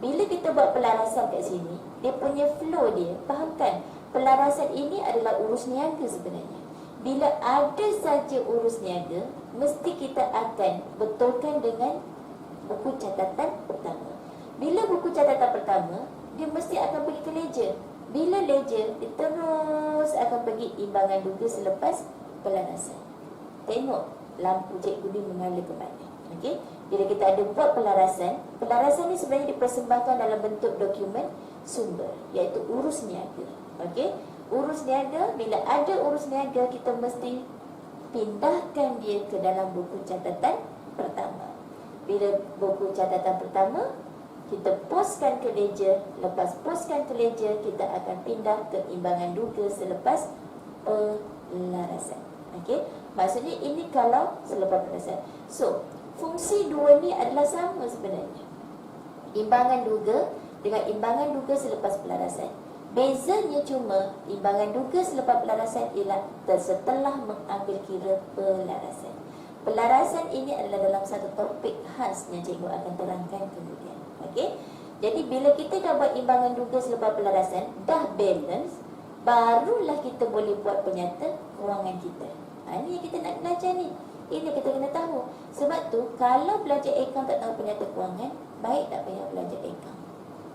Bila kita buat pelarasan kat sini, dia punya flow dia, fahamkan, pelarasan ini adalah urus niaga sebenarnya. Bila ada saja urus niaga, mesti kita akan betulkan dengan buku catatan pertama. Bila buku catatan pertama, dia mesti akan pergi ke ledger. Bila ledger, dia terus akan pergi imbangan duga selepas pelarasan. Tengok lampu cikgu ni mengalir ke mana. Okey, bila kita ada buat pelarasan, pelarasan ni sebenarnya dipersembahkan dalam bentuk dokumen sumber, iaitu urus niaga. Okey, urus niaga, bila ada urus niaga, kita mesti pindahkan dia ke dalam buku catatan pertama. Bila buku catatan pertama, kita postkan ke ledger. Lepas postkan ke ledger, kita akan pindah ke imbangan duga selepas pelarasan. Okey, maksudnya ini kalau selepas pelarasan. So, fungsi dua ni adalah sama sebenarnya. Imbangan duga dengan imbangan duga selepas pelarasan. Bezanya cuma imbangan duga selepas pelarasan ialah setelah mengambil kira pelarasan. Pelarasan ini adalah dalam satu topik khas yang cikgu akan terangkan kemudian. Okey. Jadi bila kita dah buat imbangan duga selepas pelarasan, dah balance, barulah kita boleh buat penyata kewangan kita. Ini yang kita nak belajar ni. Ini kita kena tahu. Sebab tu kalau belajar akaun tak tahu penyata kewangan, baik tak payah belajar akaun.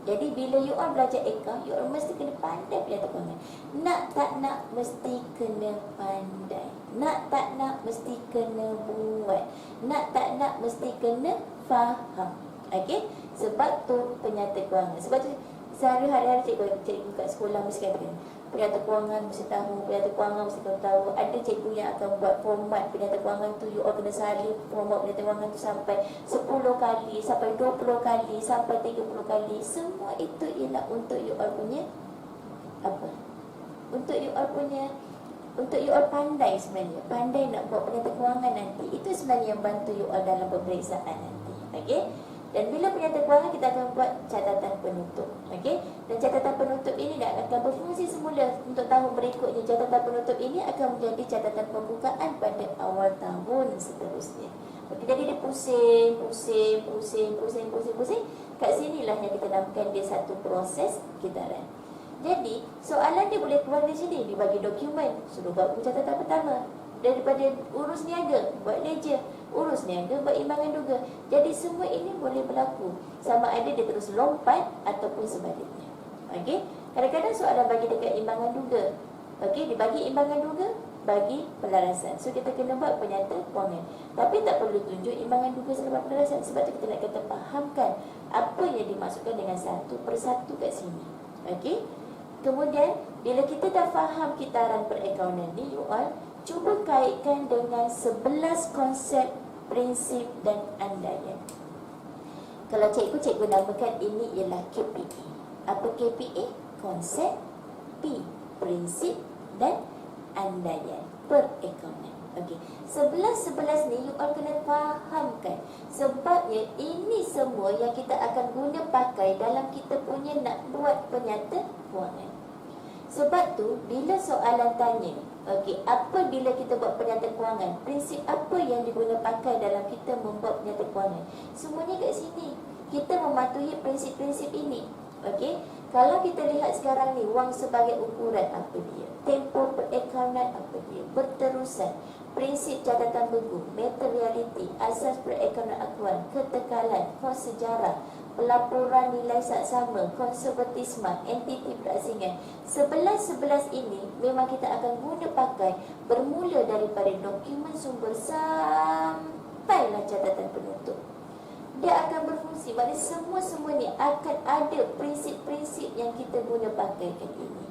Jadi bila you all belajar akaun, you all mesti kena pandai penyata kewangan. Nak tak nak mesti kena pandai. Nak tak nak mesti kena buat. Nak tak nak mesti kena faham. Okey? Sebab tu penyata kewangan. Sebab tu sehari-hari cikgu kat sekolah mesti katakan penyata kewangan mesti tahu, penyata kewangan mesti tahu. Ada cikgu yang akan buat format penyata kewangan tu, you all kena salin format penyata kewangan tu sampai 10 kali, sampai 20 kali, sampai 30 kali. Semua itu ialah untuk you all punya apa? Untuk you all pandai sebenarnya. Pandai nak buat penyata kewangan nanti. Itu sebenarnya yang bantu you all dalam peperiksaan nanti. Okey? Dan bila penyata kewangan, kita akan buat catatan penutup. Okey? Dan catatan penutup ini akan berfungsi semula untuk tahun berikutnya. Catatan penutup ini akan menjadi catatan pembukaan pada awal tahun seterusnya. Okey, jadi dia pusing. Kat sinilah yang kita namakan dia satu proses kitaran. Jadi, soalan dia boleh keluar dari sini. Dibagi dokumen, suruh buat catatan pertama. Daripada urus niaga, buat ledger. Urus niaga, buat imbangan duga. Jadi semua ini boleh berlaku. Sama ada dia terus lompat ataupun sebaliknya. Okey? Kadang-kadang soalan bagi dekat imbangan duga. Okey, dibagi imbangan duga, bagi pelarasan. So kita kena buat penyata kewangan. Tapi tak perlu tunjuk imbangan duga selepas pelarasan. Sebab tu kita nak kata fahamkan apa yang dimaksudkan dengan satu persatu kat sini. Okey? Kemudian bila kita dah faham kitaran perakaunan ni, you all cuba kaitkan dengan 11 konsep, prinsip dan andaian. Kalau cikgu namakan ini ialah KPA. Apa KPA? Konsep, P, prinsip dan andaian perakaunan. Okey. 11 ni you all kena fahamkan. Sebabnya ini semua yang kita akan guna pakai dalam kita punya nak buat penyata kewangan. Sebab tu bila soalan tanya, okey, apa bila kita buat penyata kewangan? Prinsip apa yang diguna pakai dalam kita membuat penyata kewangan? Semuanya kat sini. Kita mematuhi prinsip-prinsip ini. Okey. Kalau kita lihat sekarang ni, wang sebagai ukuran apa dia? Tempoh perakaunan apa dia? Berterusan, prinsip catatan buku, materiality, asas perakaunan akuan, ketekalan, kos sejarah, pelaporan nilai saksama, konservatisme, entiti berasingan. 11 ini memang kita akan guna pakai bermula daripada dokumen sumber sampailah catatan penutup. Dia akan berfungsi. Maksudnya semua ni akan ada prinsip-prinsip yang kita guna pakai kat ini.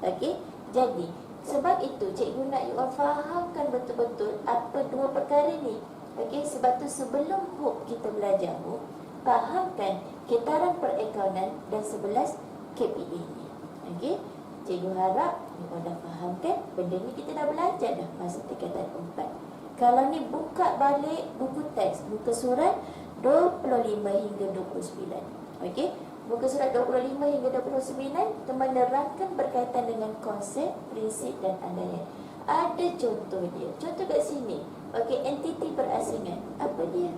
Okey? Jadi, sebab itu cikgu nak you all fahamkan betul-betul apa dua perkara ni. Okey? Sebab tu sebelum HOOP kita belajar HOOP, fahamkan kitaran perakaunan dan 11 KPA ni. Okey? Cikgu harap you all dah fahamkan. Benda ni kita dah belajar dah masa tingkatan 4. Kalau ni buka balik buku teks, buku surat 25 hingga 29. Okey? Buku surat 25 hingga 29 menerangkan berkaitan dengan konsep, prinsip dan andaian. Ada contoh dia. Contoh kat sini. Okey, entiti berasingan. Apa dia?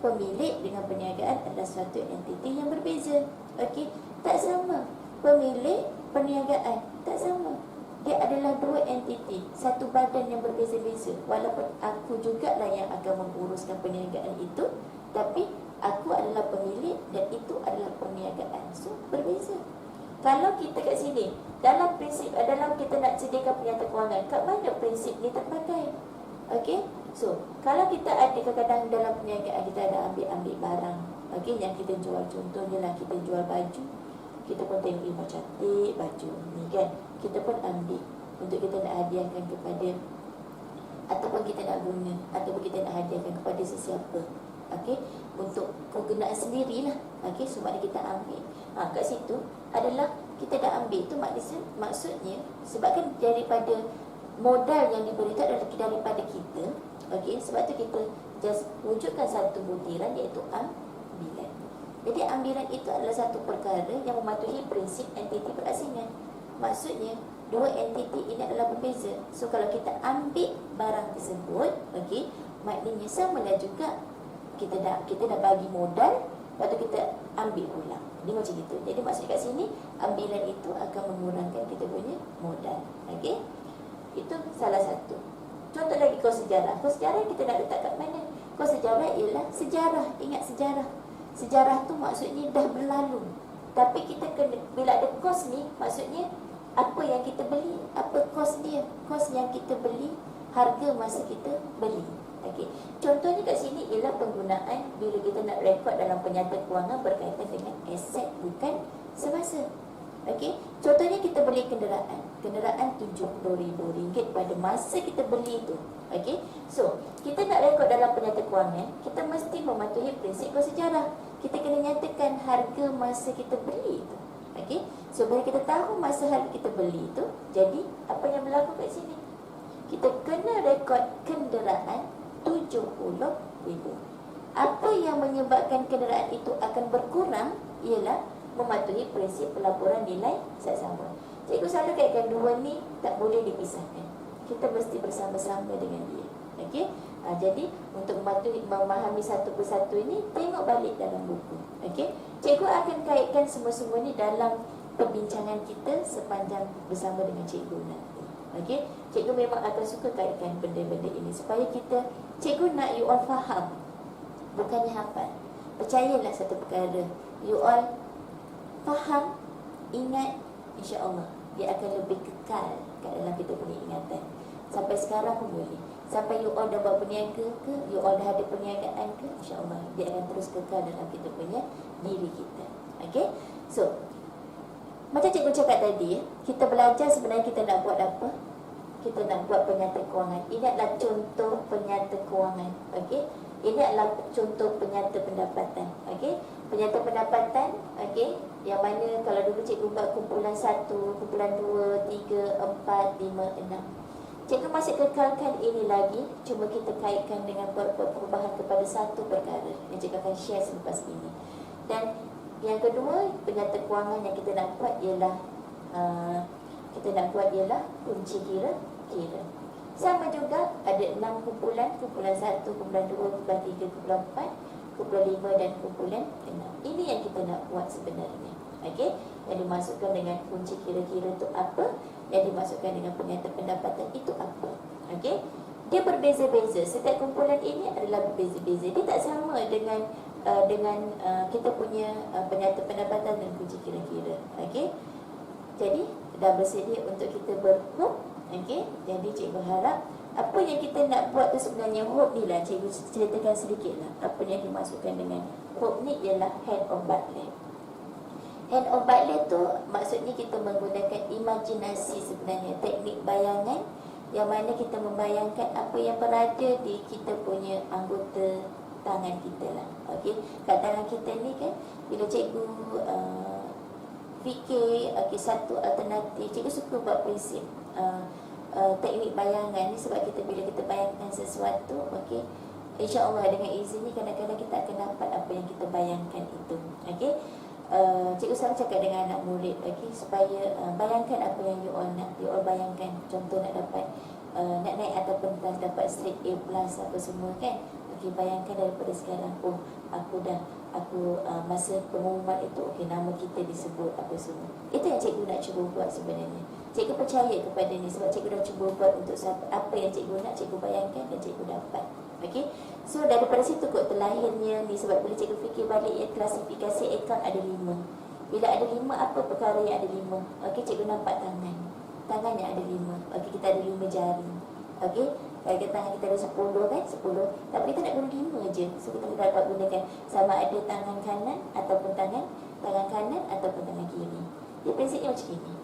Pemilik dengan perniagaan adalah suatu entiti yang berbeza. Okey, tak sama. Pemilik, perniagaan tak sama. Dia adalah dua entiti, satu badan yang berbeza-beza. Walaupun aku jugalah yang akan menguruskan perniagaan itu, tapi aku adalah pemilik dan itu adalah perniagaan. So, berbeza. Kalau kita kat sini, dalam prinsip, dalam kita nak sediakan penyata kewangan, kat mana prinsip ni terpakai? Okey? So, kalau kita ada kadang-kadang dalam perniagaan, kita ada ambil barang. Okey, yang kita jual. Contohnya lah, kita jual baju. Kita pun tengok, macam cantik baju ni kan. Kita pun ambil untuk kita nak hadiahkan kepada, ataupun kita nak guna, ataupun kita nak hadiahkan kepada sesiapa. Okey, untuk kegunaan sendirilah. Okey, so maknanya kita ambil. Kat situ adalah kita dah ambil tu maksudnya sebabkan daripada modal yang diberi itu adalah daripada kita. Okey, sebab tu kita just wujudkan satu butiran iaitu ambilan. Jadi ambilan itu adalah satu perkara yang mematuhi prinsip entiti berasingan. Maksudnya dua entiti ini adalah berbeza. So kalau kita ambil barang tersebut, okey, maknanya samalah juga kita dah bagi modal, lepas tu kita ambil ulang. Dia macam gitu. Jadi maksud kat sini, ambilan itu akan mengurangkan kita punya modal. Okey? Itu salah satu. Contoh lagi kos sejarah. Kos sejarah kita nak letak kat mana? Kos sejarah ialah sejarah. Ingat sejarah. Sejarah tu maksudnya dah berlalu. Tapi kita kena, bila ada kos ni, maksudnya apa yang kita beli, apa kos dia. Kos yang kita beli, harga masa kita beli. Okey. Contohnya kat sini ialah penggunaan bila kita nak rekod dalam penyata kewangan berkaitan dengan aset bukan semasa. Okey. Contohnya kita beli kenderaan. Kenderaan RM70,000 pada masa kita beli tu. Okey. So, kita nak rekod dalam penyata kewangan, kita mesti mematuhi prinsip bersejarah. Kita kena nyatakan harga masa kita beli tu. Okey. So, bila kita tahu masa harga kita beli tu, jadi apa yang berlaku kat sini? Kita kena rekod kenderaan RM70,000. Apa yang menyebabkan kenderaan itu akan berkurang ialah mematuhi prinsip pelaporan nilai saksama. Cikgu selalu kaitkan dua ni tak boleh dipisahkan. Kita mesti bersama-sama dengan dia. Okey? Jadi untuk memahami satu persatu ini, tengok balik dalam buku. Okey? Cikgu akan kaitkan semua-semua ni dalam perbincangan kita sepanjang bersama dengan cikgu nanti. Okey? Cikgu memang akan suka kaitkan benda-benda ini supaya cikgu nak you all faham, bukannya hafal. Percayalah satu perkara, you all faham, ingat, insya-Allah dia akan lebih kekal kat dalam kita punya ingatan. Sampai sekarang pun boleh. Sampai you all dah buat berniaga ke, you all dah ada perniagaan ke, insya-Allah dia akan terus kekal dalam kita punya diri kita. Okey? So, macam cikgu cakap tadi, kita belajar sebenarnya kita nak buat apa? Kita nak buat penyata kewangan. Ini adalah contoh penyata kewangan. Okey? Ini adalah contoh penyata pendapatan. Okey? Penyata pendapatan, okey, yang mana kalau dulu cikgu buat kumpulan 1, kumpulan 2, 3, 4, 5, 6. Cikgu masih kekalkan ini lagi, cuma kita kaitkan dengan perubahan kepada satu perkara yang cikgu akan share selepas ini. Dan yang kedua, penyata kewangan yang kita nak buat ialah kunci kira-kira. Sama juga ada 6 kumpulan 1, kumpulan 2, kumpulan 3, kumpulan 4, kumpulan 5 dan kumpulan 6. Ini yang kita nak buat sebenarnya. Okey? Yang dimasukkan dengan kunci kira-kira itu apa? Yang dimasukkan dengan penyata pendapatan itu apa? Okey? Dia berbeza-beza. Setiap kumpulan ini adalah berbeza-beza. Dia tak sama dengan kita punya penyata pendapatan dan kunci kira-kira. Okey? Jadi dah bersedia untuk kita berhope. Okey? Jadi cikgu harap apa yang kita nak buat tu sebenarnya hope ni lah. Cikgu ceritakan sedikit lah. Apa yang dimasukkan dengan hope ni ialah hand of Butler. Hand of Butler tu maksudnya kita menggunakan imajinasi sebenarnya. Teknik bayangan yang mana kita membayangkan apa yang berada di kita punya anggota tangan kita lah. Okey, kat tangan kita ni kan, bila cikgu fikir satu alternatif, cikgu suka buat prinsip teknik bayangan ni sebab bila kita bayangkan sesuatu, okey, insya-Allah dengan izin ni kadang-kadang kita akan dapat apa yang kita bayangkan itu. Okey. Cikgu selalu cakap dengan anak murid, okey, supaya bayangkan apa yang you all nak. You all bayangkan contoh nak dapat nak naik ataupun dapat straight A+ apa semua kan. Okey, bayangkan daripada sekarang, aku masa pengumuman itu, okey, nama kita disebut apa semua. Itu yang cikgu nak cuba buat sebenarnya. Cikgu percaya kepada ni sebab cikgu dah cuba buat untuk apa yang cikgu nak, cikgu bayangkan dan cikgu dapat. Okey. So daripada situ kot terlahirnya ni, sebab bila cikgu fikir balik ya, klasifikasi akaun ada 5. Bila ada 5, apa perkara yang ada 5? Okey, cikgu nampak tangan. Tangan yang ada 5. Okey, kita ada 5 jari. Okey. Kalau tangan kita ada 10 kan, 10. Tapi kita nak guna 5 je. So kita dapat gunakan sama ada tangan kanan ataupun tangan kanan ataupun tangan kiri. Dia prinsipnya macam ini.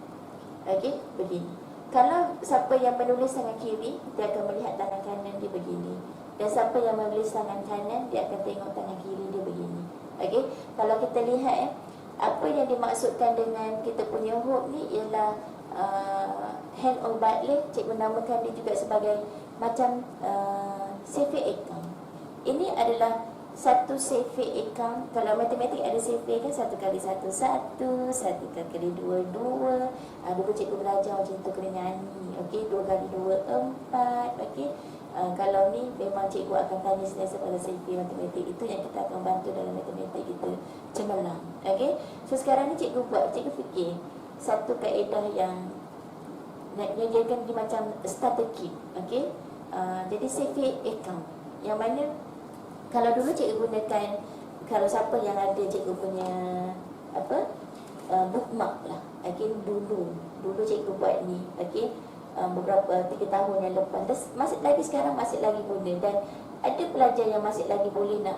Okey, begini. Kalau siapa yang menulis tangan kiri, dia akan melihat tangan kanan dia begini. Dan siapa yang menulis tangan kanan, dia akan tengok tangan kiri dia begini. Okey, kalau kita lihat apa yang dimaksudkan dengan kita punya hope ni ialah hand of Butler. Cikgu namakan dia juga sebagai macam saving account. Ini adalah satu saving account. Kalau matematik ada saving kan, 1 kali 1 1, 1 kali 2 2. Dulu cikgu belajar macam tu, kena nyanyi. Okey, 2 kali 2 4. Okey. Kalau ni memang cikgu akan tanya sentiasa pada saving matematik. Itu yang kita akan bantu dalam matematik kita cemerlang. Okey. So sekarang ni cikgu fikir satu kaedah yang nak jadikan dia macam starter kit. Okey. Jadi saving account, yang mana kalau dulu cikgu gunakan, kalau siapa yang ada cikgu punya apa, bookmark lah. Okay, dulu cikgu buat ni. Okay, beberapa 3 tahun yang lepas, dan masih lagi sekarang masih lagi guna, dan ada pelajar yang masih lagi boleh nak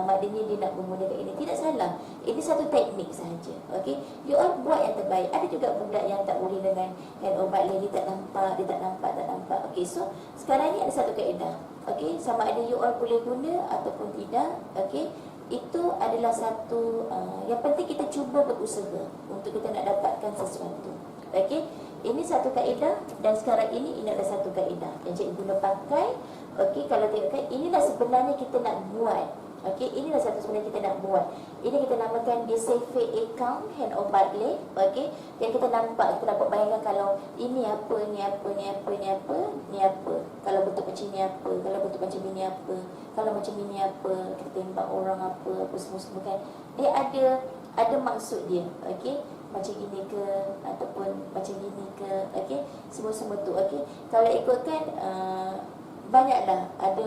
maknanya dia nak menggunakan ini. Tidak salah, ini satu teknik sahaja. Okay, you all buat yang terbaik. Ada juga budak yang tak boleh dengan hand obat lain, dia tak nampak. Okay, so sekarang ni ada satu kaedah. Okay, sama ada you all boleh guna ataupun tidak. Okay, itu adalah satu yang penting kita cuba berusaha untuk kita nak dapatkan sesuatu. Okay, ini satu kaedah, dan sekarang ini adalah satu kaedah yang cikgu guna pakai. Okey, kalau tengokkan, inilah sebenarnya kita nak buat. Okey, inilah satu sebenarnya kita nak buat. Ini kita namakan dia save account hand on Bartley. Okey, yang kita dapat bayangkan kalau ini apa, ni apa. Kalau bentuk macam ni apa, kalau bentuk macam ini apa, kalau macam ini apa, kita tembak orang apa semua kan. Dia ada maksud dia. Okey, macam gini ke ataupun macam gini ke. Okey, semua tu. Okey, kalau ikutkan banyaklah ada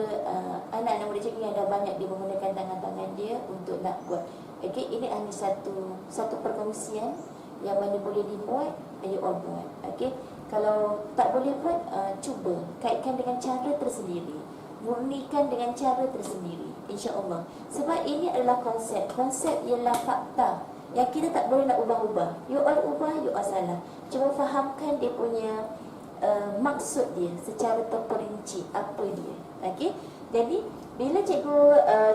anak-anak murid cikgu yang dah banyak dia menggunakan tangan-tangan dia untuk nak buat. Okey, ini hanya satu perkongsian yang mana boleh dibuat, you all buat. Okey, kalau tak boleh buat, cuba kaitkan dengan cara tersendiri, murnikan dengan cara tersendiri, insya-Allah. Sebab ini adalah konsep ialah fakta yang kita tak boleh nak ubah-ubah. You all ubah, you all salah. Cuma fahamkan dia punya maksud dia secara terperinci apa dia. Okey, jadi bila cikgu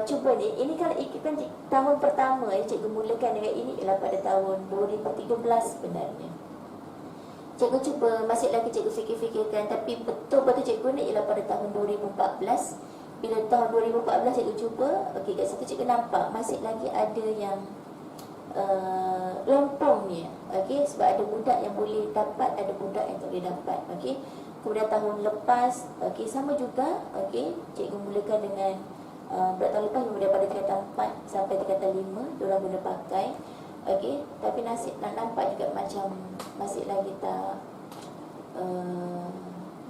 cuba ni, ini kalau ikutkan tahun pertama cikgu mulakan dengan ini ialah pada tahun 2013 sebenarnya. Cikgu cuba, masih lagi cikgu fikir-fikirkan, tapi betul-betul cikgu ni ialah pada tahun 2014. Bila tahun 2014 cikgu cuba, okey, kat situ cikgu nampak masih lagi ada yang lompongnya. Okey, sebab ada budak yang boleh dapat, ada budak yang tak boleh dapat. Okey, kemudian tahun lepas, okey, sama juga. Okey, cikgu mulakan dengan budak tahun lepas daripada tingkatan 4 sampai tingkatan 5 diorang guna pakai. Okey, tapi nasib nak nampak juga macam masih lagi tak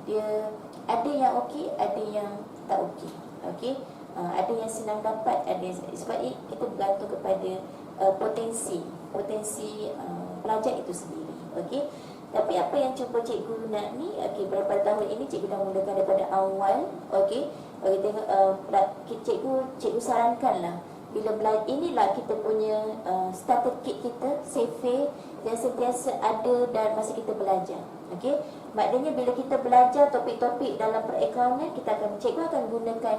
dia ada yang okey, ada yang tak okey. Okey, ada yang senang dapat, ada yang sebab kita bergantung kepada potensi pelajar itu sendiri. Okey, tapi apa yang cuba cikgu nak ni, okey, beberapa tahun ini cikgu dah mulakan daripada awal. Okey, tengok cikgu sarankanlah bila belajar, inilah kita punya starter kit kita, CV yang sentiasa ada dan masa kita belajar. Okey, maknanya bila kita belajar topik-topik dalam perakaunan, cikgu akan gunakan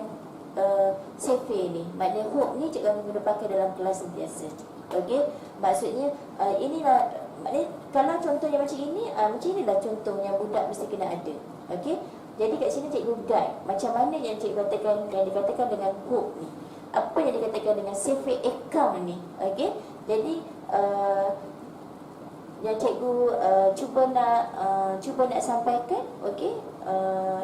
CV ni. Maknanya hook ni cikgu akan guna pakai dalam kelas sentiasa. Okey, maksudnya inilah, maknanya kalau contohnya macam ini, macam inilah contoh yang budak mesti kena ada. Okey, jadi kat sini cikgu guide macam mana yang cikgu katakan, yang dikatakan dengan hook ni, apa yang dikatakan dengan CV account ni. Okey, jadi yang cikgu cuba nak sampaikan. Okey,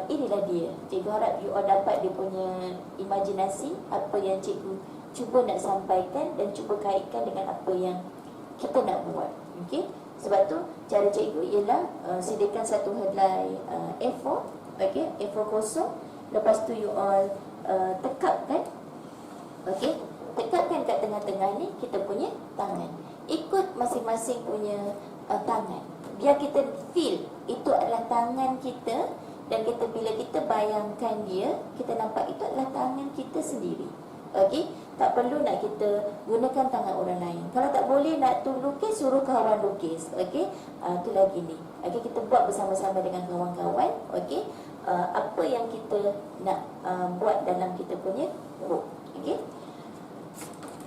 inilah dia. Cikgu harap you all dapat dia punya imajinasi apa yang cikgu cuba nak sampaikan, dan cuba kaitkan dengan apa yang kita nak buat. Okey, sebab tu cara cikgu ialah sediakan satu helai A4. Okey, A4 kosong. Lepas tu you all tekapkan. Okey, tekapkan kat tengah-tengah ni kita punya tangan. Ikut masing-masing punya tangan. Biar kita feel itu adalah tangan kita, dan bila kita bayangkan dia, kita nampak itu adalah tangan kita sendiri. Okey, tak perlu nak kita gunakan tangan orang lain. Kalau tak boleh nak tu lukis, suruh kawan lukis. Okey, tu lagi ni. Okey, kita buat bersama-sama dengan kawan-kawan. Okey, apa yang kita nak buat dalam kita punya book. Okey,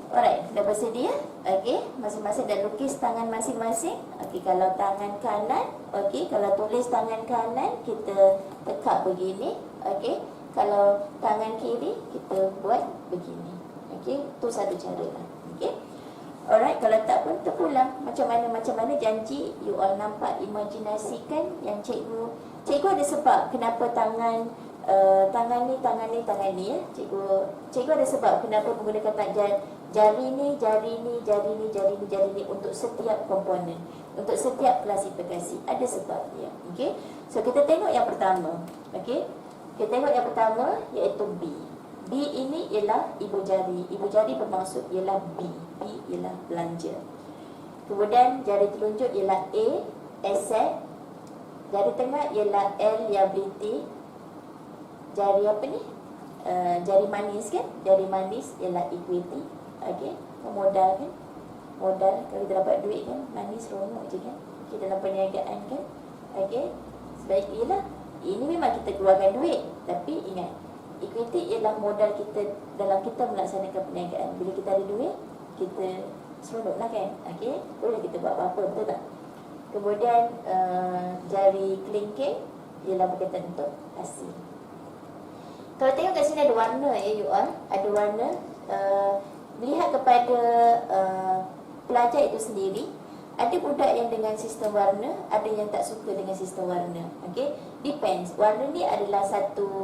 alright, dah bersedia. Okey, masing-masing dah lukis tangan masing-masing. Okey, kalau tangan kanan, okey, kalau tulis tangan kanan kita tekak begini. Okey, kalau tangan kiri kita buat begini. Okey, tu satu cara lah. Okey, alright, kalau tak pun terpulang macam mana janji you all nampak, imajinasikan yang cikgu ada sebab kenapa tangan ni ya. Cikgu ada sebab kenapa menggunakan jari ni untuk setiap komponen, untuk setiap klasifikasi. Ada sebab dia. Okey, so kita tengok yang pertama. Okey, Kita tengok yang pertama iaitu B. B ini ialah ibu jari. Ibu jari bermaksud ialah B. B ialah belanja. Kemudian jari telunjuk ialah A, asset. Jari tengah ialah L, liability. Jari apa ni? Jari manis kan? Jari manis ialah equity. Okey, modal kan? Modal, kalau kita dapat duit kan, manis ronok je kan? Okay, dalam perniagaan kan? Okey, sebaik ialah ini memang kita keluarkan duit, tapi ingat, equity ialah modal kita dalam kita melaksanakan perniagaan. Bila kita ada duit, kita seronok lah kan? Okey, boleh kita buat apa-apa, betul tak? Kemudian jari kelingking ialah berkaitan untuk hasil. Kalau tengok kat sini ada warna ya you all, ada warna. Lihat kepada pelajar itu sendiri. Ada budak yang dengan sistem warna, ada yang tak suka dengan sistem warna. Okay, depends. Warna ni adalah satu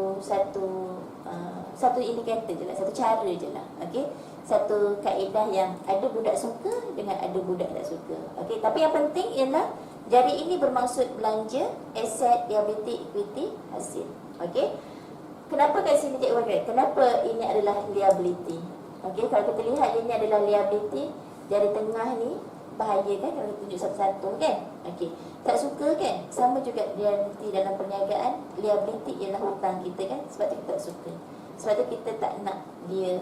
indikator je lah, satu cara je lah. Okay, satu kaedah yang ada budak suka dengan ada budak tak suka. Okay, tapi yang penting ialah jari ini bermaksud belanja, aset, liability, equity, hasil. Okay, kenapa kat sini cikgu bagi? Kenapa ini adalah liability? Okay, kalau kita lihat ini adalah liability, jari tengah ni bahaya kan kalau tunjuk satu-satu kan? Okey, tak suka kan? Sama juga liability dalam perniagaan. Liability ialah hutang kita kan? Sebab tu kita tak suka. Sebab tu kita tak nak dia,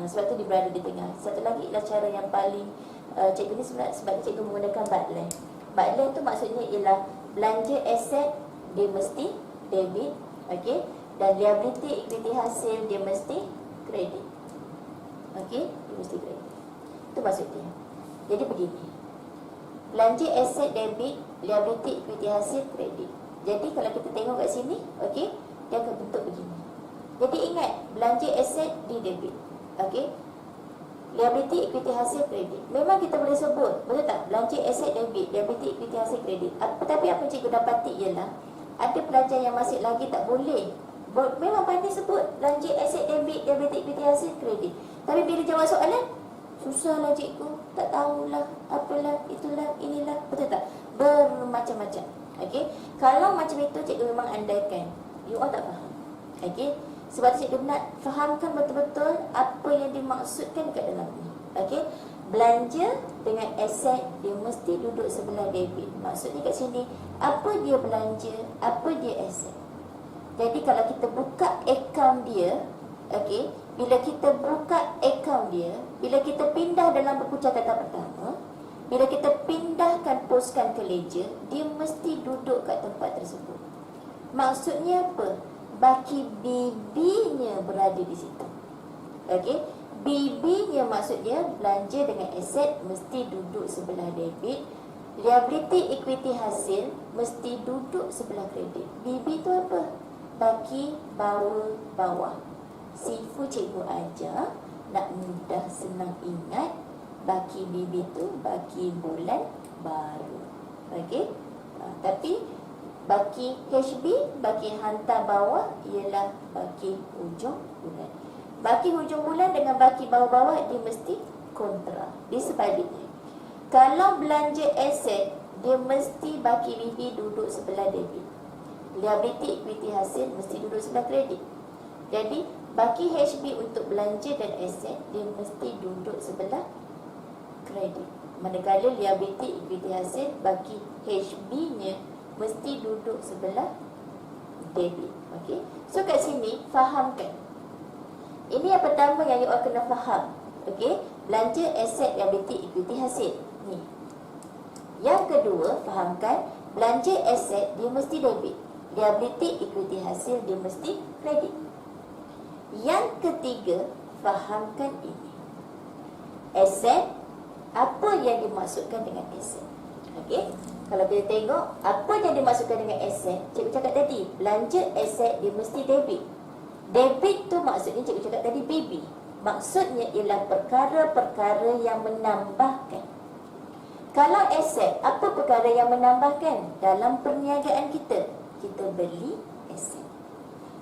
sebab tu dia berada di tengah. Satu lagi ialah cara yang paling cikgu ni sebab cikgu menggunakan Bartlett. Bartlett tu maksudnya ialah belanja aset dia mesti debit, okey, dan liability equity hasil dia mesti kredit. Okey, dia mesti kredit. Itu maksud dia. Jadi begini, belanja aset debit, liability equity hasil kredit. Jadi kalau kita tengok kat sini, okey, dia akan bentuk begini. Jadi ingat, belanja aset di debit, okey, liability equity hasil kredit. Memang kita boleh sebut, betul tak? Belanja aset debit, liability equity hasil kredit. Tetapi apa cikgu dapati ialah ada pelajar yang masih lagi tak boleh. Memang pandai sebut belanja aset debit, liability equity hasil kredit. Tapi bila jawab soalan, susahlah cikgu, tak tahulah, apalah, itulah, inilah, betul tak? Bermacam-macam. Okey, kalau macam itu cikgu memang andaikan you all tak faham. Okey, sebab tu cikgu nak fahamkan betul-betul apa yang dimaksudkan kat dalam ni. Okey, belanja dengan aset dia mesti duduk sebelah debit. Maksudnya kat sini, apa dia belanja, apa dia aset. Jadi kalau kita buka akaun dia, okey, bila kita buka akaun dia, bila kita pindah dalam buku catatan pertama, bila kita pindahkan poskan ke ledger, dia mesti duduk kat tempat tersebut. Maksudnya apa? Baki BB-nya berada di situ. Okey, BB-nya maksudnya belanja dengan aset mesti duduk sebelah debit, liability equity hasil mesti duduk sebelah kredit. BB tu apa? Baki bawah. Sifu cikgu ajar nak mudah senang ingat, baki BB tu baki bulan baru. Okey, tapi baki HB, baki hantar bawah ialah baki hujung bulan. Baki hujung bulan dengan baki bawah-bawah dia mesti kontra. Dia sebaliknya. Kalau belanja aset, dia mesti baki BB duduk sebelah debit. Liability equity hasil mesti duduk sebelah kredit. Jadi baki HB untuk belanja dan aset dia mesti duduk sebelah kredit. Manakala liability equity hasil baki HB-nya mesti duduk sebelah debit. Okey. So kat sini fahamkan. Ini yang pertama yang you all kena faham. Okey, belanja aset liability equity hasil. Ni. Yang kedua, fahamkan belanja aset dia mesti debit. Liability equity hasil dia mesti kredit. Yang ketiga, fahamkan ini. Aset, apa yang dimaksudkan dengan aset? Okey, kalau kita tengok apa yang dimaksudkan dengan aset, cikgu cakap tadi, belanja aset dia mesti debit. Debit tu maksudnya cikgu cakap tadi BB. Maksudnya ialah perkara-perkara yang menambahkan. Kalau aset, apa perkara yang menambahkan? Dalam perniagaan kita beli aset.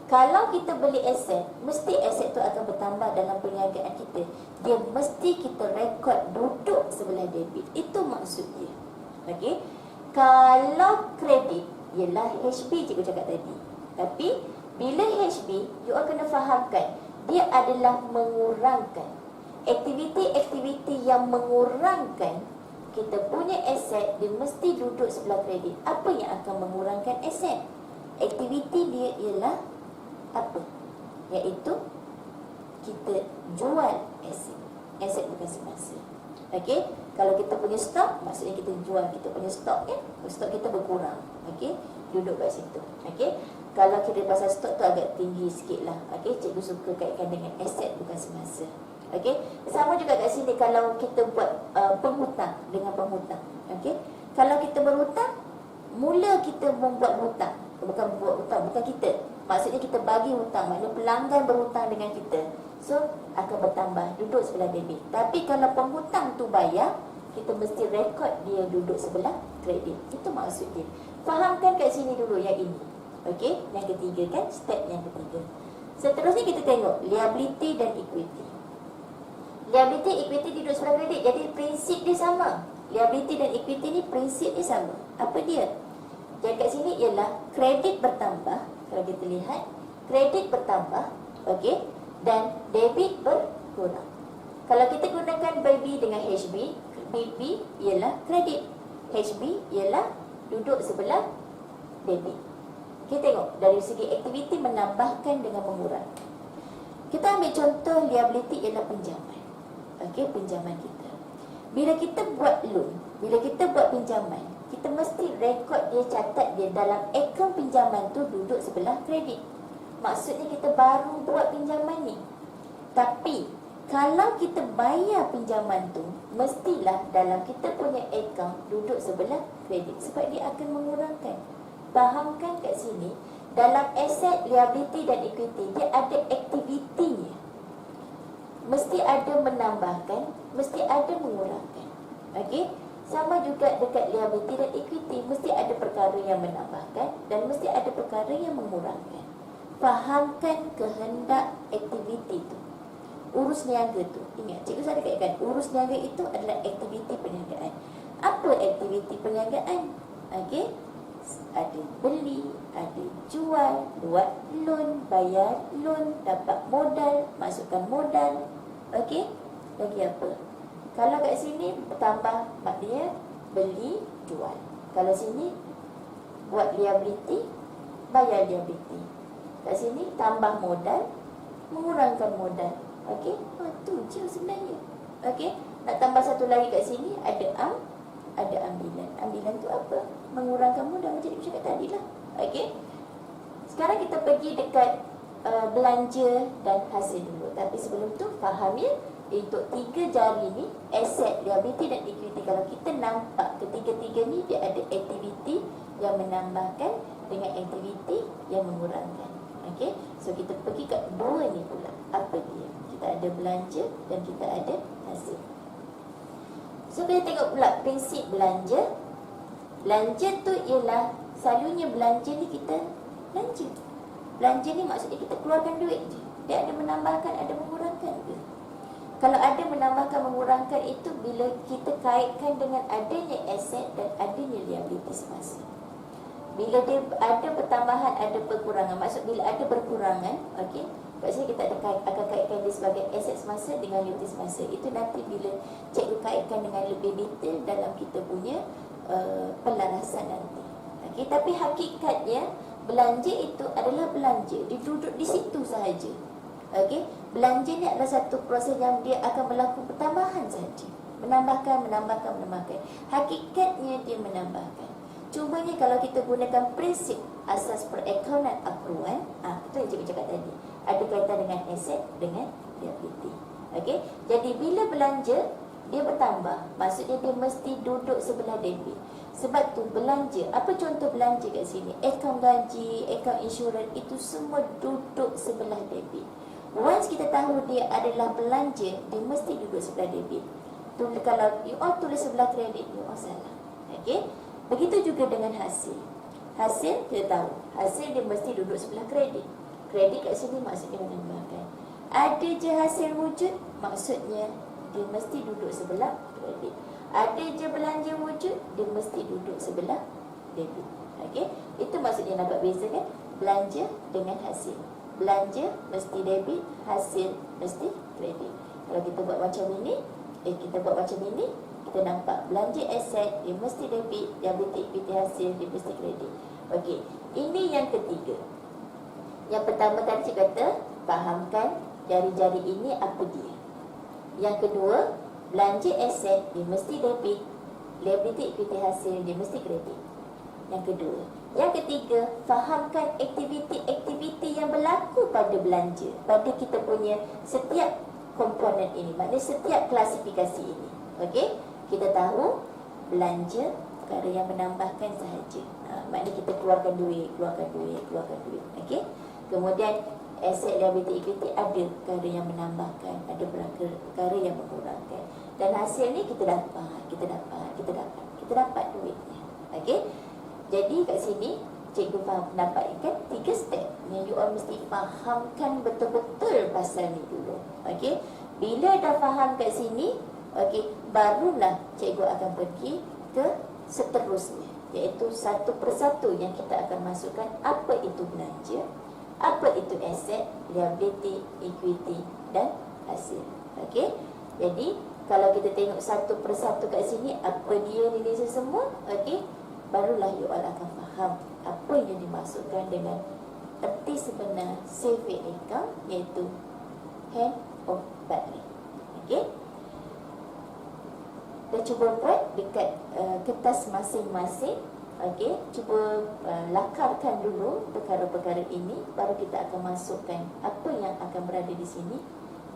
Kalau kita beli aset, mesti aset tu akan bertambah dalam perniagaan kita. Dia mesti kita rekod duduk sebelah debit. Itu maksudnya. Okey. Kalau kredit ialah HB cikgu cakap tadi. Tapi Bila HB, you all kena fahamkan dia adalah mengurangkan. Aktiviti-aktiviti yang mengurangkan kita punya aset, dia mesti duduk sebelah kredit. Apa yang akan mengurangkan aset? Aktiviti dia ialah apa? Iaitu kita jual aset. Aset bukan semasa. Okey, kalau kita punya stok, maksudnya kita jual kita punya stok, kan? Stok kita berkurang. Okey, duduk kat situ. Okey, kalau kira pasal stok tu agak tinggi sikit lah. Okey, cikgu suka kaitkan dengan aset bukan semasa. Okey, sama juga kat sini kalau kita buat penghutang dengan penghutang. Okey, kalau kita berhutang, mula kita membuat hutang, bukan buat hutang, bukan kita. Maksudnya kita bagi hutang, maknanya pelanggan berhutang dengan kita. So, akan bertambah, duduk sebelah debit. Tapi kalau penghutang tu bayar, kita mesti rekod dia duduk sebelah kredit. Itu maksud dia. Fahamkan kat sini dulu yang ini. Okey, yang ketiga kan, step yang ketiga. Seterusnya kita tengok liability dan equity. Liability, equity duduk sebelah kredit. Jadi prinsip dia sama. Liability dan equity ni prinsip dia sama. Apa dia? Jadi kat sini ialah kredit bertambah. Kalau kita lihat, kredit bertambah, okey, dan debit berkurang. Kalau kita gunakan BB dengan HB, BB ialah kredit, HB ialah duduk sebelah debit. Kita tengok dari segi aktiviti menambahkan dengan mengurangkan. Kita ambil contoh liability ialah pinjaman. Okey, pinjaman kita. Bila kita buat loan, bila kita buat pinjaman, kita mesti rekod dia, catat dia dalam akaun pinjaman tu duduk sebelah kredit. Maksudnya kita baru buat pinjaman ni. Tapi kalau kita bayar pinjaman tu, mestilah dalam kita punya akaun duduk sebelah kredit, sebab dia akan mengurangkan. Fahamkan kat sini, dalam aset, liability dan equity, dia ada aktivitinya. Mesti ada menambahkan, mesti ada mengurangkan. Okey, sama juga dekat liability dan equity, mesti ada perkara yang menambahkan dan mesti ada perkara yang mengurangkan. Fahamkan kehendak aktiviti tu. Urus niaga tu, ingat cikgu saya kaitkan, urus niaga itu adalah aktiviti perniagaan. Apa aktiviti perniagaan? Okey, ada beli, ada jual, buat loan, bayar loan, dapat modal, masukkan modal. Okey, lagi apa? Kalau kat sini tambah mak dia beli, jual. Kalau sini buat liability, bayar liability. Kat sini tambah modal, mengurangkan modal. Okey, tu je sebenarnya. Okey, nak tambah satu lagi kat sini ada ambilan. Ambilan tu apa? Mengurangkan modal, macam cikgu cakap tadi lah. Okey, sekarang kita pergi dekat belanja dan hasil dulu. Tapi sebelum tu faham ya, untuk tiga jari ni, aset, liability dan equity, kalau kita nampak ketiga-tiga ni dia ada aktiviti yang menambahkan dengan aktiviti yang mengurangkan. Okey, so kita pergi kat dua ni pula. Apa dia? Kita ada belanja dan kita ada hasil. So kita tengok pula prinsip belanja. Belanja tu ialah, selalunya belanja ni kita belanja. Belanja ni maksudnya kita keluarkan duit je. Dia ada menambahkan, ada mengurangkan ke? Kalau ada menambahkan, mengurangkan itu bila kita kaitkan dengan adanya aset dan adanya liability semasa. Bila dia ada pertambahan, ada perkurangan. Maksud bila ada berkurangan, okey, kat sini kita akan kaitkan dia sebagai aset semasa dengan liability semasa. Itu nanti bila cikgu kaitkan dengan lebih detail dalam kita punya pelarasan nanti. Okey, tapi hakikatnya belanja itu adalah belanja. Dia duduk di situ sahaja. Okey, belanja ni adalah satu proses yang dia akan melakukan pertambahan sahaja. Menambahkan. Hakikatnya dia menambahkan. Cumanya kalau kita gunakan prinsip asas perakaunan akruan, itu yang cikgu cakap tadi. Ada kaitan dengan aset dengan liability. Okey, jadi bila belanja dia bertambah, maksudnya dia mesti duduk sebelah debit. Sebab tu belanja, apa contoh belanja kat sini? Akaun gaji, akaun insurans, itu semua duduk sebelah debit. Once kita tahu dia adalah belanja, dia mesti duduk sebelah debit. Kalau you all tulis sebelah kredit, you all salah. Okey, begitu juga dengan hasil. Hasil kita tahu, hasil dia mesti duduk sebelah kredit. Kredit kat sini maksudnya menambahkan. Ada je hasil wujud, maksudnya dia mesti duduk sebelah kredit. Ada je belanja wujud, dia mesti duduk sebelah debit. Okey, itu maksudnya nampak beza kan? belanja dengan hasil. Belanja mesti debit, hasil mesti kredit. Kalau kita buat macam ini, kita nampak belanja aset dia mesti debit, liability equity hasil dia mesti kredit. Okey, ini yang ketiga. Yang pertama tadi saya kata, fahamkan jari-jari ini apa dia. Yang kedua, belanja aset dia mesti debit, liability equity hasil dia mesti kredit. Yang kedua. Yang ketiga, fahamkan aktiviti-aktiviti yang berlaku pada belanja, pada kita punya setiap komponen ini, maknanya setiap klasifikasi ini. Okey, kita tahu belanja perkara yang menambahkan sahaja. Maknanya kita keluarkan duit. Okey. Kemudian aset liability equity ada perkara yang menambahkan, ada perkara yang mengurangkan. Dan hasil ni kita dapat duitnya. Okey. Jadi kat sini cikgu faham pendapat kan 3 step yang you all mesti fahamkan betul-betul pasal ni dulu. Okey. Bila dah faham kat sini, okey, barulah cikgu akan pergi ke seterusnya, iaitu satu persatu yang kita akan masukkan apa itu belanja, apa itu aset, liability, equity dan hasil. Okey. Jadi kalau kita tengok satu persatu kat sini apa dia ni semua, okey, barulah you all akan faham apa yang dimaksudkan dengan erti sebenar saving account, iaitu hand of balance. Okey. Dah cuba buat dekat kertas masing-masing. Okey, cuba lakarkan dulu perkara-perkara ini, baru kita akan masukkan apa yang akan berada di sini,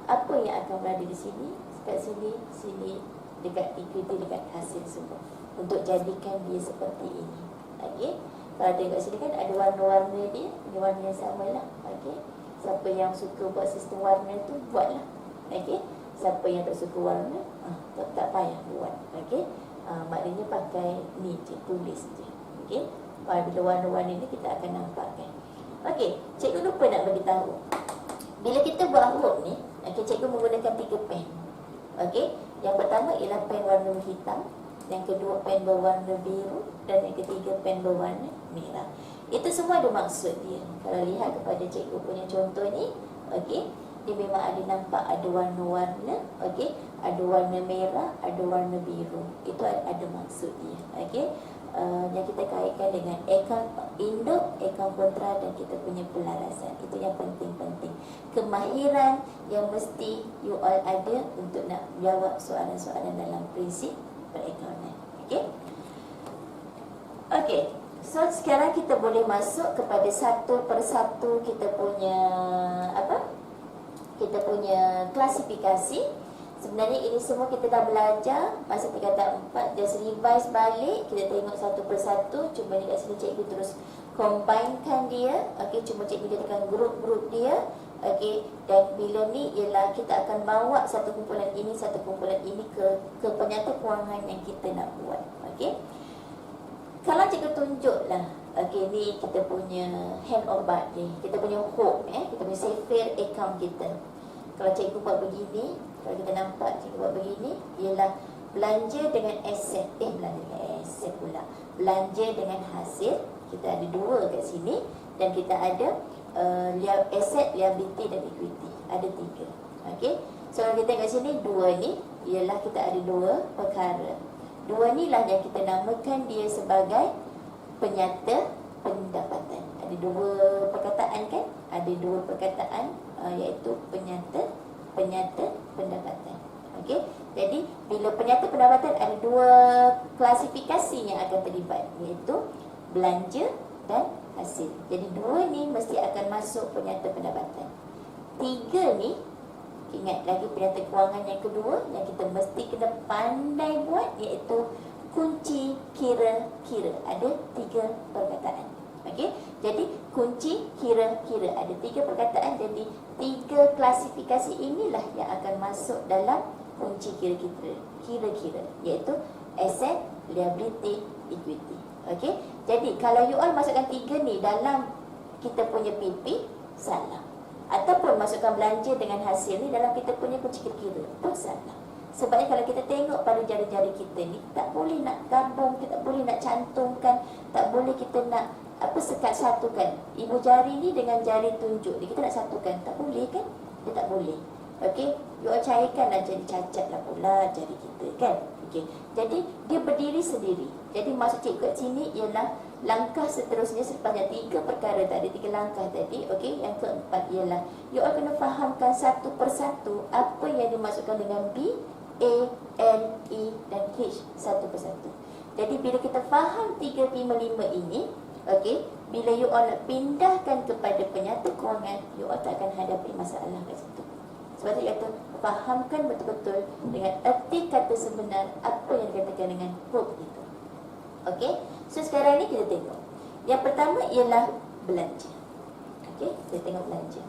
apa yang akan berada di sini, kat sini, dekat equity, dekat hasil semua, untuk jadikan dia seperti ini. Okey. Kalau tengok sini kan ada warna-warna dia, ini warna yang sama lah. Okey. Siapa yang suka buat sistem warna tu, buatlah. Okey. Siapa yang tak suka warna, tak payah buat. Okey. Maknanya pakai ni je, tulis je. Okey. Bila warna-warna ni kita akan nampakkan. Okey, cikgu lupa nak beritahu. Bila kita buat huruf ni, okey, cikgu menggunakan 3 pen. Okey. Yang pertama ialah pen warna hitam, yang kedua pen berwarna biru, dan yang ketiga pen berwarna merah. Itu semua ada maksud dia. Kalau lihat kepada cikgu punya contoh ni, okey, dia memang ada nampak ada warna-warna, okey, ada warna merah, ada warna biru. Itu ada maksud dia. Okey. Yang kita kaitkan dengan akaun induk, akaun kontra, dan kita punya pelarasan. Itu yang penting-penting. Kemahiran yang mesti you all ada untuk nak jawab soalan-soalan dalam prinsip perakaunan. Okey. Okey. So sekarang kita boleh masuk kepada satu persatu kita punya kita punya klasifikasi. Sebenarnya ini semua kita dah belajar masa tingkatan 4. Just revise balik. Kita tengok satu persatu. Cuma ni kat sini cikgu terus combinekan dia. Okey, cuma cikgu jadikan grup-grup dia. Okey, dan bila ni ialah kita akan bawa satu kumpulan ini ke penyata kewangan yang kita nak buat. Okey. Kalau cikgu tunjuklah, okey, ni kita punya hand of bad ni, kita punya hope, kita punya saving account kita. Kalau cikgu buat begini, kalau kita nampak cikgu buat begini, ialah belanja dengan aset. Belanja dengan hasil. Kita ada 2 kat sini, dan kita ada aset, liability dan equity. Ada 3. Okey. So kalau kita kat sini 2 ni ialah kita ada 2 perkara. 2 ni lah yang kita namakan dia sebagai penyata pendapatan. Ada 2 perkataan kan? Ada 2 perkataan, iaitu penyata pendapatan. Okey. Jadi bila penyata pendapatan ada 2 klasifikasi yang akan terlibat, iaitu belanja dan hasil. Jadi 2 ni mesti akan masuk penyata pendapatan. 3 ni, ingat lagi penyata kewangan yang kedua yang kita mesti kena pandai buat, iaitu kunci kira-kira. Ada 3 perkataan. Okey. Jadi kunci kira-kira ada 3 perkataan. Jadi 3 klasifikasi inilah yang akan masuk dalam kunci kira-kira, iaitu asset, liability, equity. Okey. Jadi kalau you all masukkan 3 ni dalam kita punya PP, salah. Ataupun masukkan belanja dengan hasil ni dalam kita punya kunci kira-kira, pun salah. Sebabnya kalau kita tengok pada jari-jari kita ni, tak boleh nak gabung, kita tak boleh nak cantumkan, tak boleh kita nak apa sekat satukan ibu jari ni dengan jari tunjuk ni, kita nak satukan, tak boleh kan? Dia tak boleh. Okey, you all cairkanlah, jadi cacat lah pula jari kita kan. Okey, jadi dia berdiri sendiri. Jadi maksud cikgu kat sini ialah langkah seterusnya sepanjang 3 perkara tadi, 3 langkah tadi. Okey, yang keempat ialah you all kena fahamkan satu persatu apa yang dimaksudkan dengan B, A, N, E dan H satu persatu. Jadi bila kita faham 3, 5, 5 ini, okey, bila you all nak pindahkan kepada penyata kewangan, you all tak akan hadapi masalah kat situ. Sebab tu iaitu fahamkan betul-betul dengan erti kata sebenar apa yang dikatakan dengan hope itu. Okey, so sekarang ni kita tengok. Yang pertama ialah belanja. Okey, kita tengok belanja.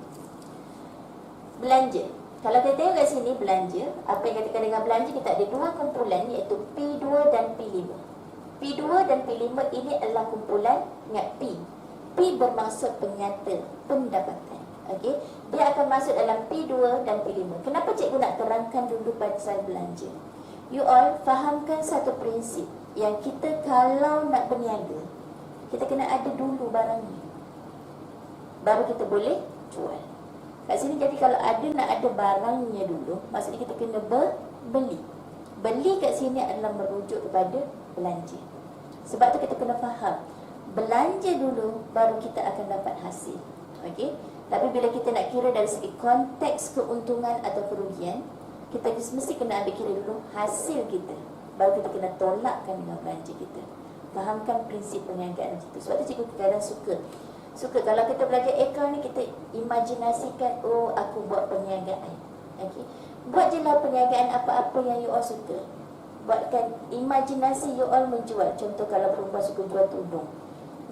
Belanja. Kalau kita tengok kat sini belanja, apa yang dikatakan dengan belanja, kita ada 2 kumpulan iaitu P2 dan P5. P2 dan P5 ini adalah kumpulan, ingat P. P bermaksud penyata, pendapatan. Okey, dia akan masuk dalam P2 dan P5. Kenapa cikgu nak terangkan dulu pasal belanja? You all fahamkan satu prinsip yang kita kalau nak berniaga, kita kena ada dulu barangnya, baru kita boleh jual. Kat sini jadi kalau nak ada barangnya dulu, maksudnya kita kena beli. Beli kat sini adalah merujuk kepada belanja. Sebab tu kita kena faham, belanja dulu baru kita akan dapat hasil. Okey. Tapi bila kita nak kira dari segi konteks keuntungan atau kerugian, kita mesti kena ambil kira dulu hasil kita, baru kita kena tolakkan dengan belanja kita. Fahamkan prinsip perniagaan itu. Sebab tu cikgu kadang suka kalau kita belajar akaun ni, kita imajinasikan, oh aku buat perniagaan. Okey. Buat je lah perniagaan apa-apa yang you all suka. Buatkan imajinasi you all menjual. Contoh kalau perempuan suka jual tudung.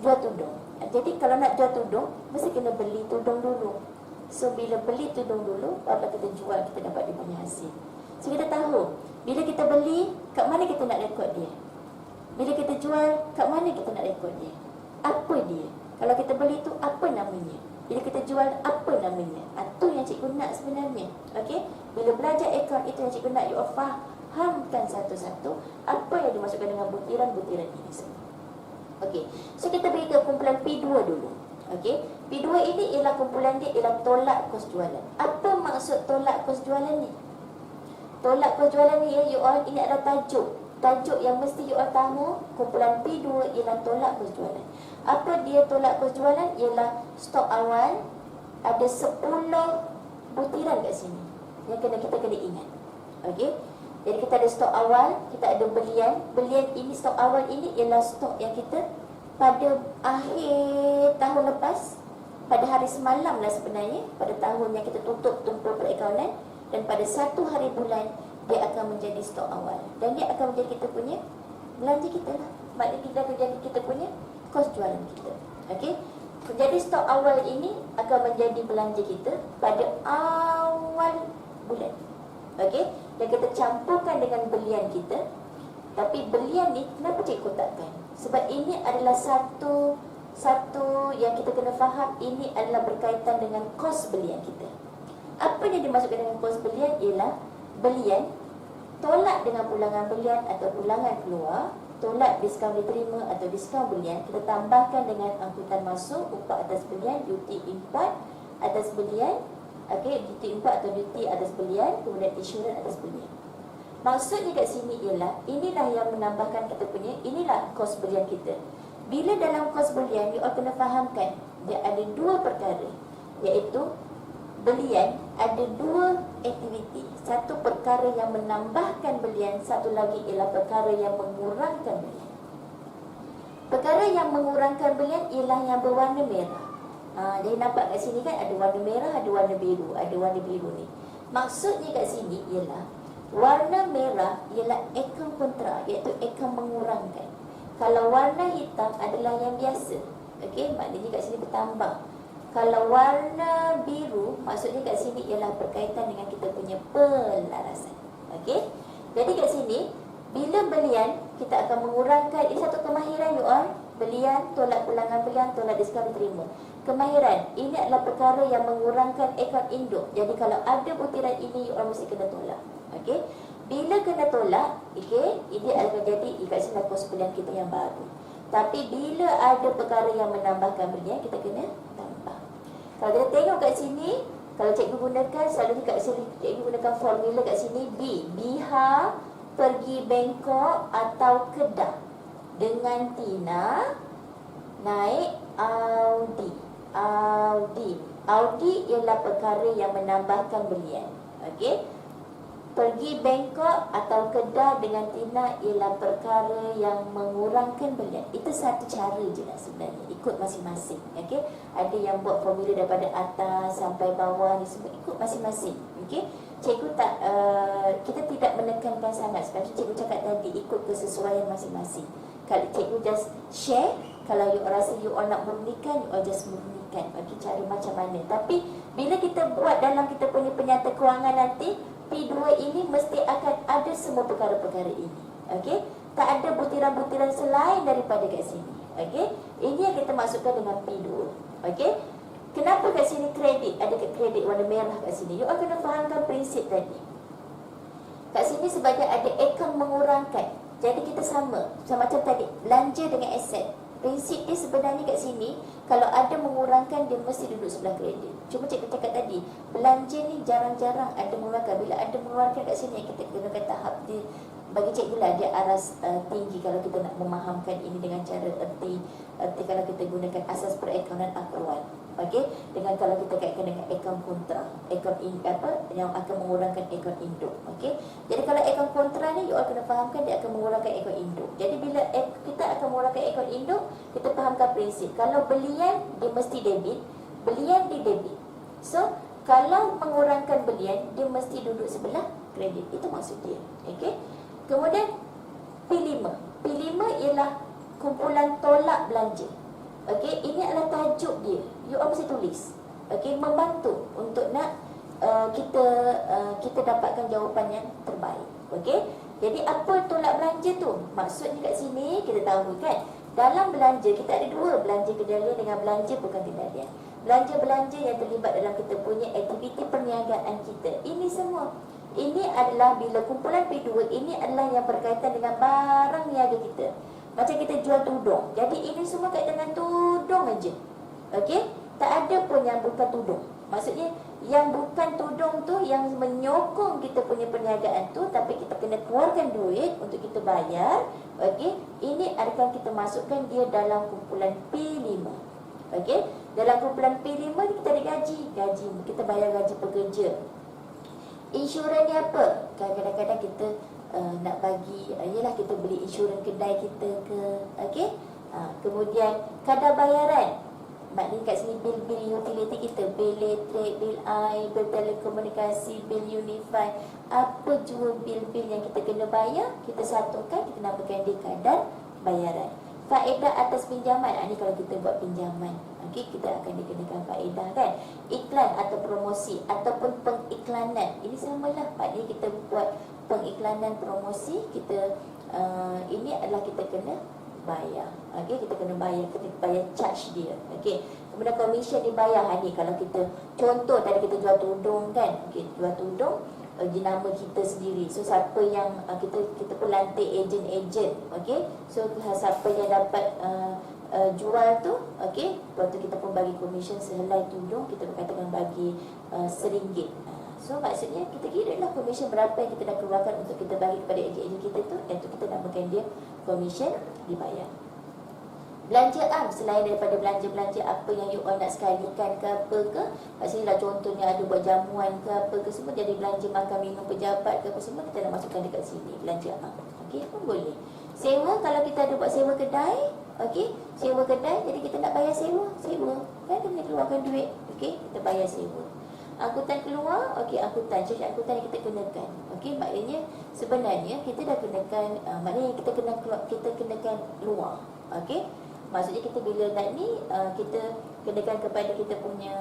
Jual tudung. Jadi kalau nak jual tudung, mesti kena beli tudung dulu. So bila beli tudung dulu, baru kita jual, kita dapat dia punya hasil. So kita tahu, bila kita beli, kat mana kita nak rekod dia. Bila kita jual, kat mana kita nak rekod dia. Apa dia. Kalau kita beli tu, apa namanya. Bila kita jual, apa namanya. Itu yang cikgu nak sebenarnya. Okey. Bila belajar akaun, itu yang cikgu nak you all fahamkan satu-satu apa yang dimaksudkan dengan butiran-butiran ini semua. Okey, so kita pergi ke kumpulan P2 dulu. Okey, P2 ini ialah kumpulan dia ialah tolak kos jualan. Apa maksud tolak kos jualan ni? Tolak kos jualan ni you all, ini adalah tajuk. Tajuk yang mesti you all tahu. Kumpulan P2 ialah tolak kos jualan. Apa dia tolak kos jualan? Ialah stok awal ada 10 butiran kat sini yang kita kena ingat. Okey. Jadi kita ada stok awal, kita ada belian. Belian ini, stok awal ini ialah stok yang kita pada akhir tahun lepas, pada hari semalam lah sebenarnya, pada tahun yang kita tutup tumpul perakaunan, dan pada 1 hari bulan dia akan menjadi stok awal. Dan dia akan menjadi kita punya belanja kita lah. Maknanya kita akan jadi kita punya kos jualan kita. Okey. Jadi stok awal ini akan menjadi belanja kita pada awal bulan. Okey. Dan kita campurkan dengan belian kita. Tapi belian ni kenapa cikgu kotakkan? Sebab ini adalah satu yang kita kena faham, ini adalah berkaitan dengan kos belian kita. Apa yang dimaksudkan dengan kos belian ialah belian tolak dengan pulangan belian atau pulangan keluar, tolak diskaun diterima atau diskaun belian, kita tambahkan dengan angkutan masuk, upah atas belian, duty import atas belian. Okey, duty import atau duty atas belian, kemudian insurans atas belian. Maksudnya kat sini ialah, inilah yang menambahkan kita punya, inilah kos belian kita. Bila dalam kos belian, you all kena fahamkan, dia ada 2 perkara, iaitu belian ada 2 aktiviti. Satu perkara yang menambahkan belian, satu lagi ialah perkara yang mengurangkan belian. Perkara yang mengurangkan belian ialah yang berwarna merah. Jadi nampak kat sini kan ada warna merah, ada warna biru. Ada warna biru ni. Maksudnya kat sini ialah warna merah ialah akaun kontra, iaitu akaun mengurangkan. Kalau warna hitam adalah yang biasa. Okey, maknanya kat sini bertambah. Kalau warna biru, maksudnya kat sini ialah berkaitan dengan kita punya pelarasan. Okey. Jadi kat sini bila belian, kita akan mengurangkan. Ini satu kemahiran you all. Belian, tolak pulangan belian, tolak diskaun diterima. Kemahiran, ini adalah perkara yang mengurangkan akaun induk. Jadi kalau ada butiran ini, you all mesti kena tolak. Okey. Bila kena tolak, okey, ini akan jadi kat sini kos belian kita yang baru. Tapi bila ada perkara yang menambahkan belian, kita kena tambah. Kalau kita tengok kat sini, kalau cikgu gunakan, selalu kat sini cikgu gunakan formula kat sini B. Biha pergi Bangkok atau Kedah dengan Tina naik Audi. Audi ialah perkara yang menambahkan belian. Okey. Pergi Bangkok atau Kedah dengan Tina ialah perkara yang mengurangkan belian. Itu satu cara je lah sebenarnya, ikut masing-masing. Okey. Ada yang buat formula daripada atas sampai bawah ni semua, ikut masing-masing. Okey. Cikgu tak kita tidak menekankan sangat, seperti cikgu cakap tadi, ikut kesesuaian masing-masing. Kalau cikgu just share, kalau you rasa you all nak murnikan, you all just murnikan. Okey, cara macam mana. Tapi bila kita buat dalam kita punya penyata kewangan nanti, P2 ini mesti akan ada semua perkara-perkara ini. Okey? Tak ada butiran-butiran selain daripada kat sini. Okey? Ini yang kita masukkan dengan P2. Okey? Kenapa kat sini kredit? Ada kredit warna merah kat sini. You all kena fahamkan prinsip tadi. Kat sini sebagai ada akaun mengurangkan. Jadi kita sama macam tadi, belanja dengan aset. Prinsip dia sebenarnya kat sini, kalau ada mengurangkan, dia mesti duduk sebelah kredit. Cuma cikgu cakap tadi, belanja ni jarang-jarang ada mengurangkan. Bila ada mengurangkan kat sini, kita gunakan tahap dia. Bagi cikgu lah, dia aras tinggi kalau kita nak memahamkan ini dengan cara erti kalau kita gunakan asas perakaunan akruan. Okey, dengan kalau kita kaitkan dengan akaun kontra, akaun yang akan mengurangkan akaun induk. Okey, jadi kalau akaun kontra ni, you all kena fahamkan dia akan mengurangkan akaun induk. Jadi bila kita akan mengurangkan akaun induk, kita fahamkan prinsip. Kalau belian, dia mesti debit. Belian dia debit. So kalau mengurangkan belian, dia mesti duduk sebelah kredit. Itu maksud dia. Okey. Kemudian P5. P5 ialah kumpulan tolak belanja. Okey, ini adalah tajuk dia. You all mesti tulis. Okey, membantu untuk nak kita dapatkan jawapan yang terbaik. Okey. Jadi apa tolak belanja tu? Maksudnya kat sini kita tahu kan, dalam belanja kita ada dua, belanja kendalian dengan belanja bukan kendalian. Belanja-belanja yang terlibat dalam kita punya aktiviti perniagaan kita. Ini semua. Ini adalah bila kumpulan P2 ini adalah yang berkaitan dengan barang niaga kita. Macam kita jual tudung. Jadi ini semua kaitan dengan tudung aja. Okey? Tak ada pun yang bukan tudung. Maksudnya yang bukan tudung tu yang menyokong kita punya perniagaan tu, tapi kita kena keluarkan duit untuk kita bayar. Okey? Ini akan kita masukkan dia dalam kumpulan P5. Okey? Dalam kumpulan P5 ni kita ada gaji. Kita bayar gaji pekerja. Insurans ni apa? Kadang-kadang kita nak bagi, yelah kita beli insurans kedai kita ke. Okey? Kemudian kadar bayaran. Maknanya kat sini bil-bil utility kita, bil elektrik, bil air, bil telekomunikasi, bil Unify. Apa jua bil-bil yang kita kena bayar, kita satukan, kita namakan dia kadar bayaran. Faedah atas pinjaman, ini kalau kita buat pinjaman, okey, kita akan dikenakan faedah kan. Iklan atau promosi ataupun pengiklanan, ini samalah. Maknanya kita buat pengiklanan promosi, kita ini adalah kita kena bayar. Okey, kita kena bayar, kita bayar charge dia. Okey. Kemudian komisen dibayar. Ni kalau kita contoh tadi kita jual tudung kan. Okey, jual tudung jenama kita sendiri. So siapa yang kita pun lantik ejen-ejen. Okey. So siapa yang dapat jual tu, okey, lepas tu kita pun bagi komisen sehelai tudung, kita berkatakan bagi RM1. So maksudnya kita kira lah komisen berapa yang kita dah keluarkan untuk kita bagi kepada ejen-ejen kita tu, dan tu kita namakan dia komisen dibayar. Belanja am, selain daripada belanja-belanja apa yang you all nak sekalikan ke apa ke, kat sini lah contohnya ada buat jamuan ke apa ke semua, jadi belanja makan minum pejabat ke apa semua, kita nak masukkan dekat sini, belanja am. Okey, pun boleh. Sewa, kalau kita ada buat sewa kedai, okey, sewa kedai, jadi kita nak bayar sewa kan, kena keluarkan duit. Okey, kita bayar sewa. Angkutan keluar, okey, angkutan, charge angkutan yang kita kenakan. Okey, maknanya sebenarnya kita dah kenakan, maknanya kita kenakan luar. Okey, maksudnya kita bila nak ni, kita kenakan kepada kita punya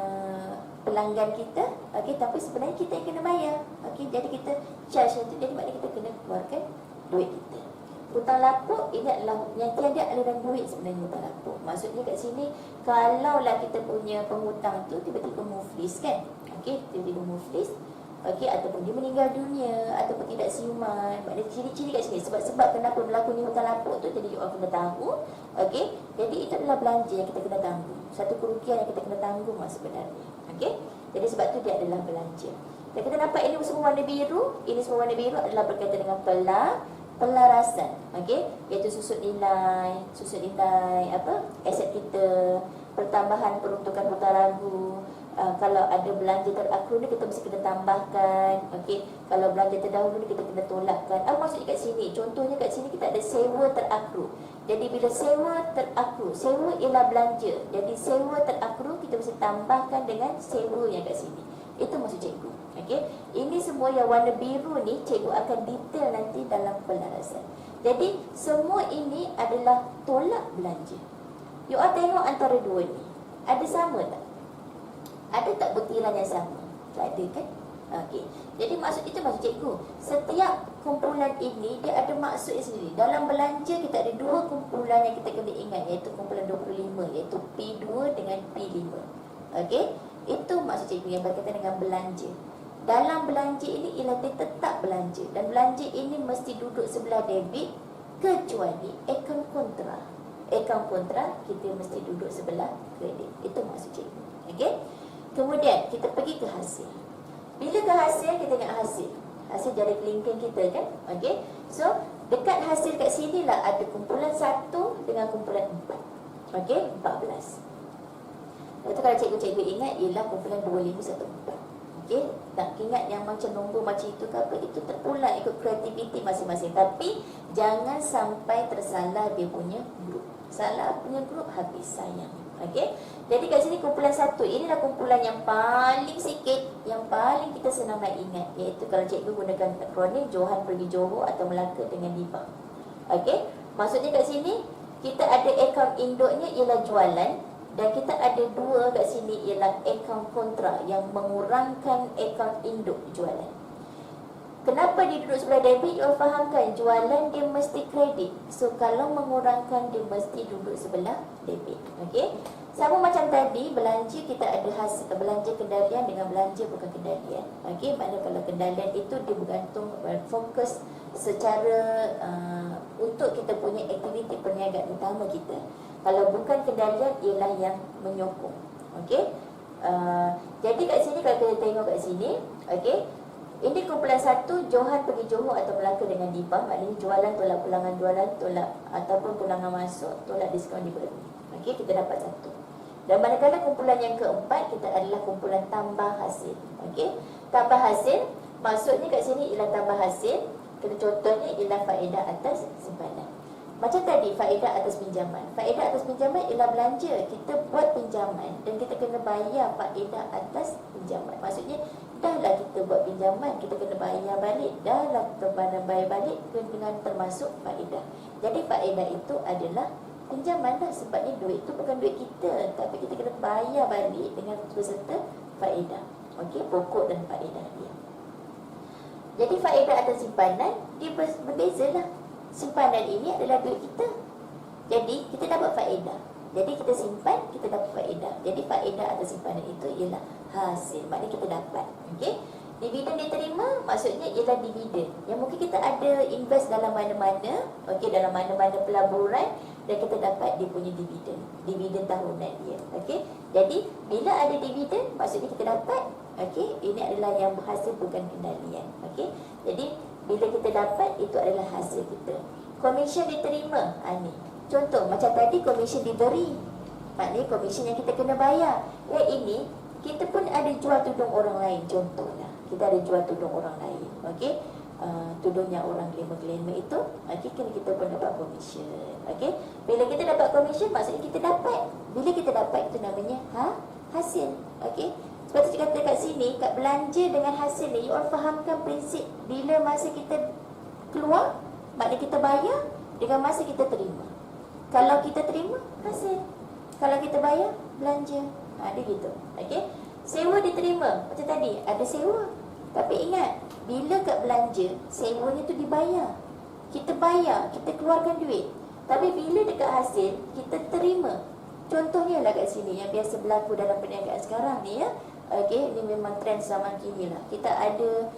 pelanggan kita. Okey, tapi sebenarnya kita yang kena bayar. Okey, jadi kita charge itu, jadi maknanya kita kena keluarkan duit kita. Hutang lapuk ini adalah yang tiada aliran duit sebenarnya, hutang lapuk. Maksudnya kat sini, kalaulah kita punya penghutang tu tiba-tiba muflis kan. Okey, tiba-tiba muflis. okey, ataupun dia meninggal dunia, ataupun tidak siuman. Maknanya ciri-ciri kat sini, sebab-sebab kenapa berlaku ni hutan lapuk tu, jadi you all kena tahu. Okey, jadi itu adalah belanja yang kita kena tanggung, satu kerugian yang kita kena tanggung sebenarnya. Okey, jadi sebab tu dia adalah belanja. Dan kita nampak ini semua warna biru, ini semua warna biru adalah berkaitan dengan pelarasan, okey, iaitu susut nilai aset kita, pertambahan peruntukan hutang ragu. Kalau ada belanja terakhir ni kita mesti kena tambahkan, okey. Kalau belanja terdahulu ni kita kena tolakkan. Apa maksudnya kat sini? Contohnya kat sini kita ada sewa terakhir. Jadi bila sewa terakhir, sewa ialah belanja. Jadi sewa terakhir kita mesti tambahkan dengan sewa yang kat sini. Itu maksud cikgu. Okey. Ini semua yang warna biru ni cikgu akan detail nanti dalam pelarasan. Jadi semua ini adalah tolak belanja. You all tengok antara dua ni, ada sama tak? Ada tak butiran yang sama? Tak ada kan? Okey. Jadi maksud cikgu, setiap kumpulan ini dia ada maksud sendiri. Dalam belanja kita ada dua kumpulan yang kita kena ingat, iaitu kumpulan 25, iaitu P2 dengan P5. Okey? Itu maksud cikgu yang berkaitan dengan belanja. Dalam belanja ini ialah dia tetap belanja, dan belanja ini mesti duduk sebelah debit kecuali akaun kontra. Akaun kontra kita mesti duduk sebelah kredit. Itu maksud cikgu. Okey? Kemudian kita pergi ke hasil. Bila ke hasil, kita ingat hasil jari kelingking kita kan. Okey. So dekat hasil kat sini lah ada kumpulan 1 dengan kumpulan 4. Okey, 14. Itu kalau cikgu-cikgu ingat ialah kumpulan 2514. Okey, tak ingat yang macam nombor macam itu ke apa, itu terpulang ikut kreativiti masing-masing. Tapi jangan sampai tersalah dia punya grup. Salah punya grup habis sayang. Okey. Jadi kat sini kumpulan 1, inilah kumpulan yang paling sikit, yang paling kita senang nak ingat, iaitu kalau cikgu gunakan akronim Johan pergi Johor atau Melaka dengan Diva. Okey. Maksudnya kat sini kita ada akaun induknya ialah jualan, dan kita ada dua kat sini ialah akaun kontra yang mengurangkan akaun induk jualan. Kenapa dia duduk sebelah debit? You fahamkan, jualan dia mesti kredit. So kalau mengurangkan dia mesti duduk sebelah debit. Okey. Sama macam tadi, belanja kita ada hasil, belanja kendalian dengan belanja bukan kendalian. Okey, maknanya kalau kendalian itu dia bergantung fokus secara untuk kita punya aktiviti perniagaan utama kita. Kalau bukan kendalian ialah yang menyokong. Okey. Jadi kat sini kalau kita tengok kat sini, okey, ini kumpulan 1, Johan pergi Johor atau Melaka dengan Diva. Maknanya jualan tolak pulangan jualan, tolak ataupun pulangan masuk, tolak diskaun diberi. Okey, kita dapat 1. Dan manakala kumpulan yang keempat, kita adalah kumpulan tambah hasil. Okey, tambah hasil maksudnya kat sini ialah tambah hasil. Contohnya ialah faedah atas simpanan. Macam tadi, faedah atas pinjaman. Faedah atas pinjaman ialah belanja. Kita buat pinjaman dan kita kena bayar faedah atas pinjaman. Maksudnya dahlah kita buat pinjaman, kita kena bayar balik. Dahlah kita bayar balik dengan termasuk faedah. Jadi faedah itu adalah pinjaman lah. Sebabnya duit itu bukan duit kita, tapi kita kena bayar balik dengan berserta faedah. Okey, pokok dan faedah dia. Jadi faedah atas simpanan dia berbeza lah. Simpanan ini adalah duit kita, jadi kita dapat faedah. Jadi kita simpan, kita dapat faedah. Jadi faedah atas simpanan itu ialah hasil, maknanya kita dapat. Okey. Dividen diterima maksudnya ialah dividen yang mungkin kita ada invest dalam mana-mana, okey, dalam mana-mana pelaburan, dan kita dapat dia punya dividen tahunan dia. Okey. Jadi bila ada dividen maksudnya kita dapat. Okey, ini adalah yang hasil bukan kendalian. Okey. Jadi bila kita dapat, itu adalah hasil kita. Komisen diterima, ni contoh macam tadi komisen diberi, maknanya komisen yang kita kena bayar. Ini kita pun ada jual tudung orang lain. Contohlah kita ada jual tudung orang lain. Okey, tudung yang orang glamour itu, okey, kita pun dapat komisen. Okey, bila kita dapat komisen maksudnya kita dapat. Bila kita dapat itu namanya hasil. Okey. Sebab tu kata kat sini, kat belanja dengan hasil ni, you all fahamkan prinsip. Bila masa kita keluar, maknanya kita bayar, dengan masa kita terima. Kalau kita terima, hasil. Kalau kita bayar, belanja. Dia gitu. Okey. Sewa diterima. Macam tadi, ada sewa. Tapi ingat, bila kat belanja, sewanya tu dibayar. Kita bayar, kita keluarkan duit. Tapi bila dekat hasil, kita terima. Contohnya lah kat sini, yang biasa berlaku dalam perniagaan sekarang ni ya. Okey, ini memang trend zaman kini lah. Kita ada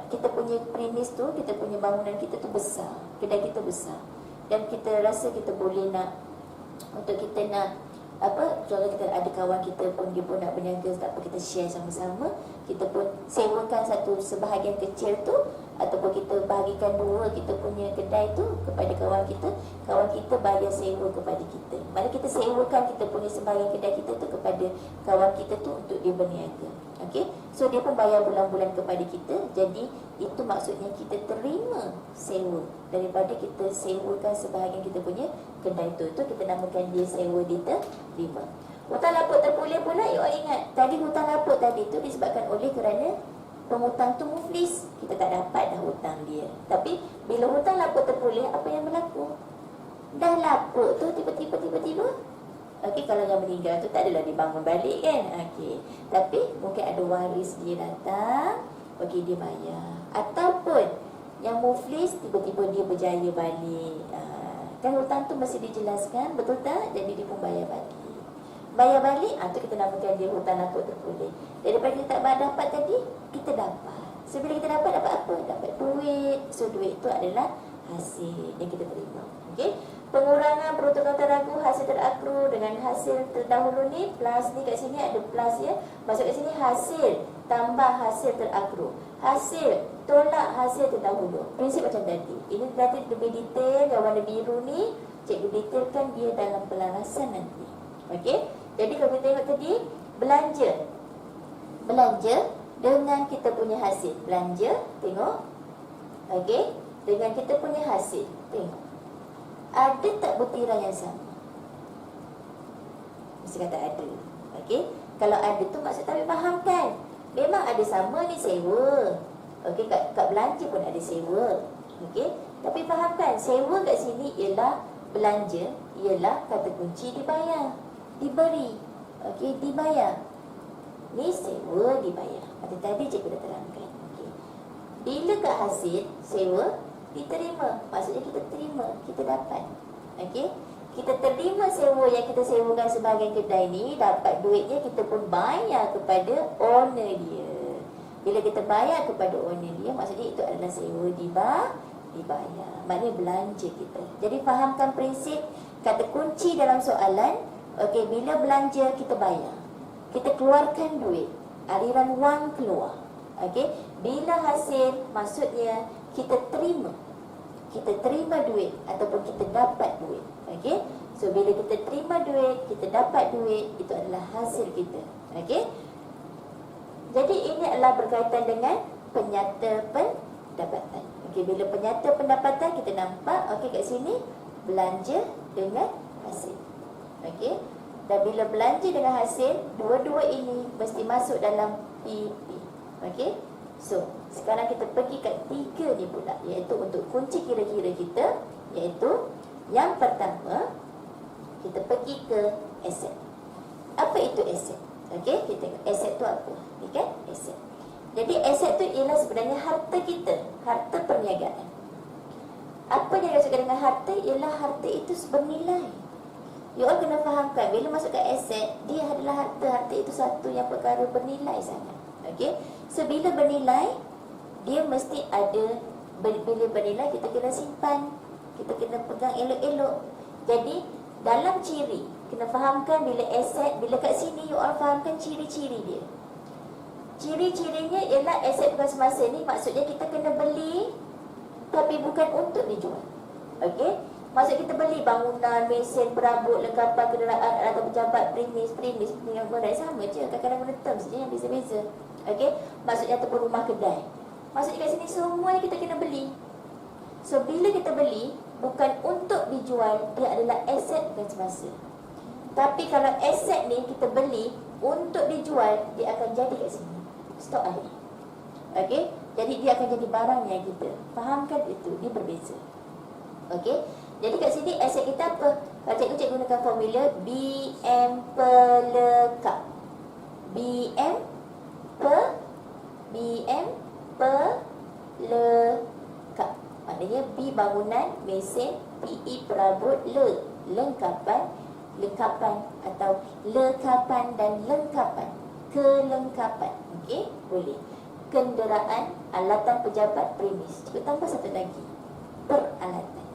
kita punya premis tu, kita punya bangunan kita tu besar, kedai kita besar, dan kita rasa kita boleh nak, untuk kita nak apa, contoh kita ada kawan kita pun dia pun nak berniaga, tak apa, kita share sama-sama, kita pun sewakan sebahagian kecil tu, ataupun kita bahagikan dua kita punya kedai tu kepada kawan kita bayar sewa kepada kita. Mana kita sewakan kita punya sebahagian kedai kita tu kepada kawan kita tu untuk dia berniaga. Okey, so dia pun bayar bulan-bulan kepada kita. Jadi itu maksudnya kita terima sewa daripada kita sewakan sebahagian kita punya kedai tu. Itu kita namakan dia sewa diterima. Hutang lapuk terpulir pula, you ingat tadi hutang lapuk tadi tu disebabkan oleh kerana penghutang tu muflis, kita tak dapat dah hutang dia. Tapi bila hutang lapuk terpulir, apa yang berlaku? Dah lapuk tu tiba-tiba okey, kalau yang meninggal tu tak adalah dibangun balik kan. Okey, tapi mungkin ada waris dia datang, okey, dia bayar. Ataupun yang muflis tiba-tiba dia berjaya balik. Kan hutang tu mesti dijelaskan, betul tak? Jadi dia pun bayar balik. Bayar balik, tu kita namakan dia hutang lapuk terpulir. Daripada kita tak dapat tadi, kita dapat. So bila kita dapat apa? Dapat duit. So duit itu adalah hasil yang kita terima. Okey. Pengurangan peruntukan teragu hasil terakru dengan hasil terdahulu ni, plus ni kat sini ada plus ya. Masuk kat sini hasil tambah hasil terakru. Hasil tolak hasil terdahulu. Prinsip macam tadi. Ini berarti lebih detail, yang warna biru ni cikgu detailkan dia dalam pelarasan nanti. Okey. Jadi kalau kita tengok tadi, belanja dengan kita punya hasil. Belanja, tengok. Okey, dengan kita punya hasil, tengok. Ada tak butiran yang sama? Mesti kata ada. Okey, kalau ada tu maksud tak faham kan? Memang ada sama ni sewa. Okey, kat belanja pun ada sewa. Okey, tapi faham kan? Sewa kat sini ialah belanja, ialah kata kunci dibayar. Diberi, okey, dibayar. Ni sewa dibayar. Tadi cikgu dah terangkan. Okey. Bila kat hasil sewa diterima, maksudnya kita terima, kita dapat. Okey. Kita terima sewa yang kita sewakan sebahagian kedai ni, dapat duitnya, kita pun bayar kepada owner dia. Bila kita bayar kepada owner dia, maksudnya itu adalah sewa dibayar. Maknanya belanja kita. Jadi fahamkan prinsip kata kunci dalam soalan. Okey, bila belanja kita bayar, kita keluarkan duit, aliran wang keluar. Okey, bila hasil maksudnya kita terima duit ataupun kita dapat duit. Okey, so bila kita terima duit, kita dapat duit, itu adalah hasil kita. Okey, jadi ini adalah berkaitan dengan penyata pendapatan. Okey, bila penyata pendapatan kita nampak, okey, kat sini belanja dengan hasil. Okey, dan bila belanja dengan hasil, dua-dua ini mesti masuk dalam PP. Okey, so sekarang kita pergi kat 3 ni pula, iaitu untuk kunci kira-kira kita, iaitu yang pertama kita pergi ke aset. Apa itu aset? Okey, kita tengok aset tu apa. Ni kan aset. Jadi aset tu ialah sebenarnya harta kita, harta perniagaan. Apa yang dimaksudkan dengan harta ialah harta itu bernilai. You all kena fahamkan, bila masuk ke aset, dia adalah harta. Harta itu satu yang perkara bernilai sangat. Okey, so bila bernilai, dia mesti ada. Bila bernilai, kita kena simpan, kita kena pegang elok-elok. Jadi dalam ciri, kena fahamkan bila aset, bila kat sini you all fahamkan ciri-ciri dia. Ciri-cirinya ialah aset bukan semasa ni, maksudnya kita kena beli tapi bukan untuk dijual. Okey, maksud kita beli bangunan, mesin, perabot, lengkapan kenderaan atau pejabat, premis dengan barang sama je. Kadang-kadang guna term saja yang beza-beza. Okey, maksudnya ataupun rumah kedai. Maksudnya kat sini semua kita kena beli. So bila kita beli bukan untuk dijual, dia adalah aset bukan semasa. Tapi kalau aset ni kita beli untuk dijual, dia akan jadi kat sini stok ahli. Okey, jadi dia akan jadi barang yang kita fahamkan itu, dia berbeza. Okey, jadi kat sini aset kita apa? Kalau cikgu gunakan formula BM pelekap. BM pelekap. Maknanya B bangunan, mesin, PE perabot, lengkapan atau lekapan dan lengkapan. kelengkapan. Okey, boleh. Kenderaan, alatan pejabat, premis. Cuba tambah satu lagi, peralatan.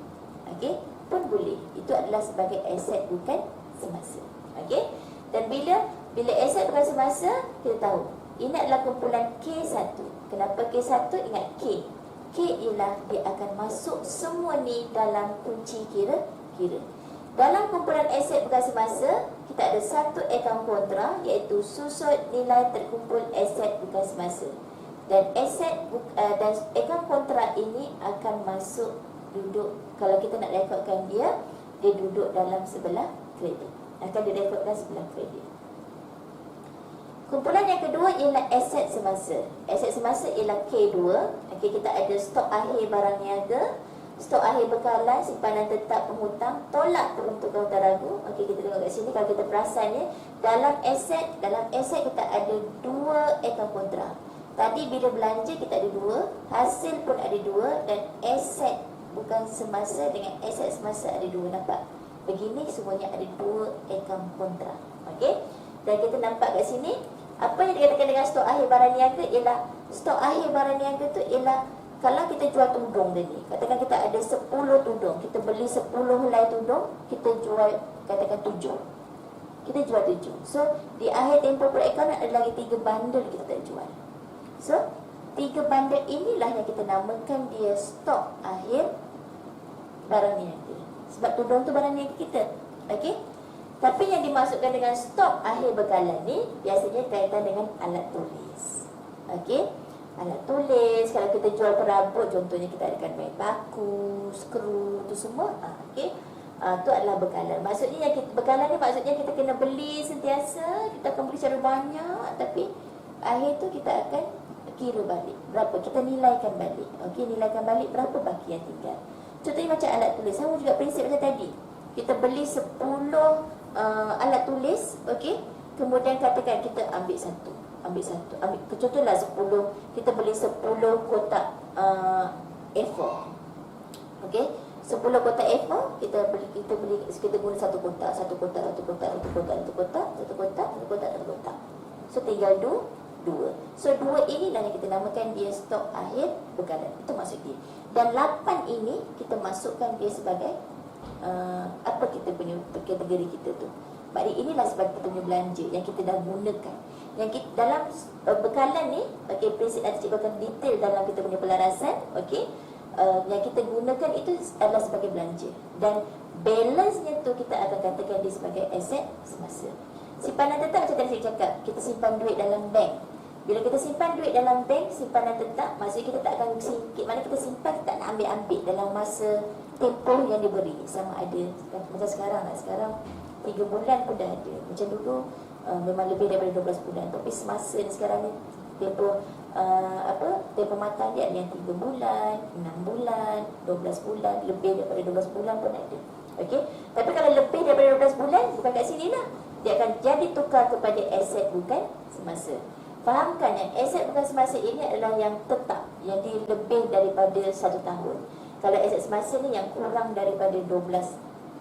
Okey, pun boleh. Itu adalah sebagai aset bukan semasa. Okey. Dan bila aset bukan semasa, kita tahu ini adalah kumpulan K1. Kenapa K1? Ingat K. K ialah dia akan masuk semua ni dalam kunci kira-kira. Dalam kumpulan aset bukan semasa, kita ada satu akaun kontra, iaitu susut nilai terkumpul aset bukan semasa. Dan dan akaun kontra ini akan masuk duduk, kalau kita nak rekodkan dia duduk dalam sebelah kredit. Akan direkodkan sebelah kredit. Kumpulan yang kedua ialah aset semasa. Aset semasa ialah K2. Okey, kita ada stok akhir barang niaga, stok akhir bekalan, simpanan tetap penghutang, tolak peruntukan hutang ragu. Okey, kita tengok kat sini, kalau kita perasan ya, dalam aset kita ada dua akaun kontra. Tadi bila belanja kita ada dua, hasil pun ada dua, dan aset bukan semasa dengan aset semasa ada dua. Nampak? Begini semuanya ada dua akaun kontra. Okey? Dan kita nampak kat sini, apa yang dikatakan dengan stok akhir barang niaga ialah, stok akhir barang niaga tu ialah kalau kita jual tudung tadi, katakan kita ada 10 tudung, kita beli 10 helai tudung, kita jual katakan 7. Kita jual 7. So, di akhir tempoh perekonomian ada lagi 3 bundle kita tak jual. So, 3 bundle inilah yang kita namakan dia stok akhir barang niaga. Sebab tudung tu barang niaga kita. Okey? Tapi yang dimasukkan dengan stok akhir bekalan ni biasanya kaitan dengan alat tulis. Okey? Alat tulis, kalau kita jual perabot, contohnya kita adakan baik baku, skru, tu semua. Okey? Tu adalah bekalan. Maksudnya yang bekalan ni maksudnya kita kena beli sentiasa, kita akan beli secara banyak, tapi akhir tu kita akan kira balik berapa, kita nilaikan balik. Okey, nilaikan balik berapa baki yang tinggal. Contohnya macam alat tulis, sama juga prinsip macam tadi. Kita beli 10 alat tulis, okey, kemudian katakan kita ambil satu, contohlah 10, kita beli 10 kotak A4. Okey, 10 kotak A4 kita guna satu kotak. So tinggal dua. So 2 inilah yang kita namakan dia stok akhir bekalan. Itu maksud dia. Dan 8 ini kita masukkan dia sebagai apa kita punya kategori kita tu. Maknanya inilah sebab kita punya belanja yang kita dah gunakan. Yang kita, dalam bekalan ni, okey, prinsip ada cikgu akan detail dalam kita punya pelarasan, okey. Yang kita gunakan itu adalah sebagai belanja. Dan balance-nya tu kita akan katakan dia sebagai aset semasa. Simpanan tetap macam tadi saya cakap, kita simpan duit dalam bank. Bila kita simpan duit dalam bank, simpanan tetap, maksudnya kita tak akan mana kita simpan, kita tak nak ambil dalam masa tempoh yang diberi. Sama ada, macam sekarang lah, sekarang 3 bulan pun dah ada. Macam dulu memang lebih daripada 12 bulan. Tapi semasa ni sekarang ni tempoh tempoh matang dia ada yang 3 bulan, 6 bulan, 12 bulan, lebih daripada 12 bulan pun ada. Okey. Tapi kalau lebih daripada 12 bulan, bukan kat sini lah, dia akan jadi tukar kepada aset bukan semasa. Fahamkan yang aset bukan semasa ini adalah yang tetap, yang lebih daripada 1 tahun. Kalau aset semasa ni yang kurang daripada 12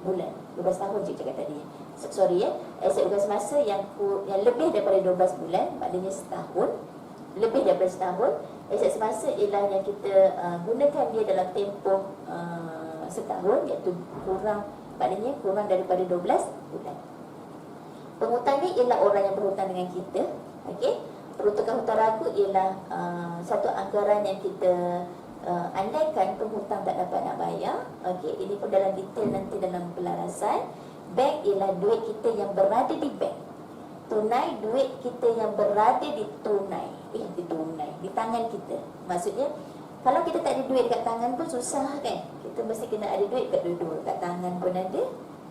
bulan, 12 tahun je cakap tadi. Sorry ya, aset bukan semasa yang lebih daripada 12 bulan, maknanya setahun. Lebih daripada setahun. Aset semasa ialah yang kita gunakan dia dalam tempoh setahun, iaitu maknanya kurang daripada 12 bulan. Penghutang ni ialah orang yang berhutang dengan kita. Okey. Peruntukan hutang ragu ialah satu anggaran yang kita andaikan penghutang tak dapat nak bayar. Okey, ini pun dalam detail nanti dalam pelarasan. Bank ialah duit kita yang berada di bank. Tunai, duit kita yang berada di tunai. Di tangan kita. Maksudnya, kalau kita tak ada duit kat tangan pun susah kan. Kita mesti kena ada duit kat dua-dua. Kat tangan pun ada,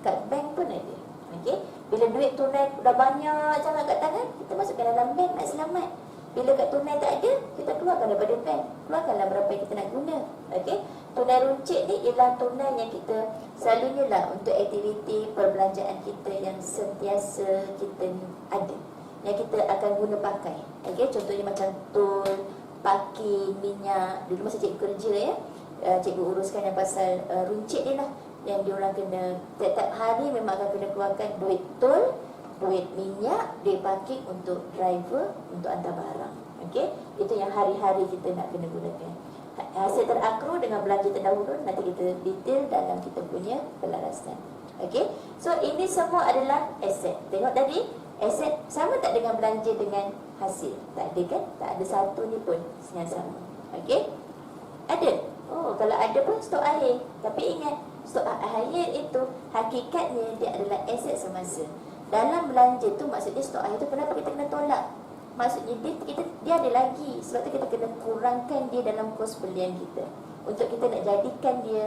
kat bank pun ada. Okey, bila duit tunai dah banyak sangat kat tangan, kita masukkan dalam bank nak selamat. Bila kat tunai tak ada, kita keluarkan daripada bank. Keluarkanlah berapa yang kita nak guna. Okey, tunai runcit ni ialah tunai yang kita selalunya lah untuk aktiviti perbelanjaan kita yang sentiasa kita ada, yang kita akan guna pakai. Okey, contohnya macam tol, parking, minyak. Dulu masa cikgu kerja ya, cikgu uruskan yang pasal runcit ni lah, yang diorang kena tiap-tiap hari memang akan kena keluarkan duit tol, duit minyak, duit parking untuk driver, untuk hantar barang. Okey, itu yang hari-hari kita nak kena gunakan. Hasil terakrur dengan belanja terdahulu nanti kita detail dalam kita punya pelarasan. Okey, so ini semua adalah aset. Tengok tadi, aset sama tak dengan belanja dengan hasil? Tak ada kan? Tak ada satu ni pun yang sama. Okey, ada. Oh, kalau ada pun stok akhir. Tapi ingat, stok akhir itu hakikatnya dia adalah aset semasa. Dalam belanja tu maksudnya stok akhir tu kenapa kita kena tolak? Maksudnya dia ada lagi. Sebab tu kita kena kurangkan dia dalam kos belian kita. Untuk kita nak jadikan dia,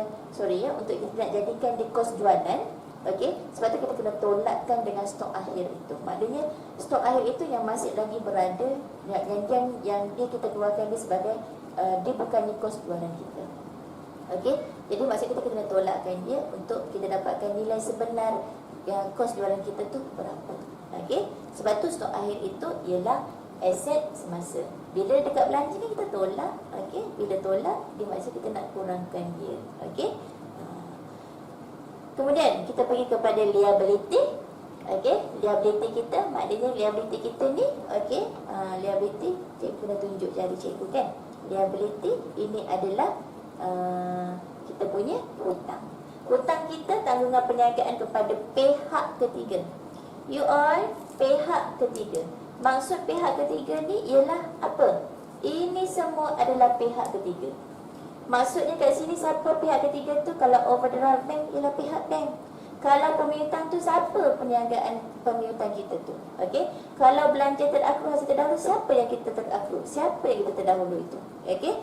untuk kita nak jadikan dia kos jualan. Okey, sebab tu kita kena tolakkan dengan stok akhir itu. Maknanya stok akhir itu yang masih lagi berada, yang dia kita keluarkan dia sebagai dia bukannya kos jualan kita. Okey, jadi maksud kita kena tolakkan dia untuk kita dapatkan nilai sebenar yang kos jualan kita tu berapa. Okey, sebab tu stok akhir itu ialah aset semasa. Bila dekat belanja ni kita tolak, okey, bila tolak dia maksud kita nak kurangkan dia. Okey. Kemudian kita pergi kepada liability. Okey, liability kita, maknanya liability kita ni, okey, liability cikgu dah tunjuk jari cikgu kan. Liability ini adalah kita punya hutang. Hutang kita tanggungan perniagaan kepada pihak ketiga. You all, pihak ketiga. Maksud pihak ketiga ni ialah apa? Ini semua adalah pihak ketiga. Maksudnya kat sini siapa pihak ketiga tu? Kalau overdraft bank ialah pihak bank. Kalau pemiutang tu siapa perniagaan pemiutang kita tu? Okey. Kalau belanja terakrur hasil terdahulu, siapa yang kita terakrur? Siapa yang kita terdahulu itu? Okey.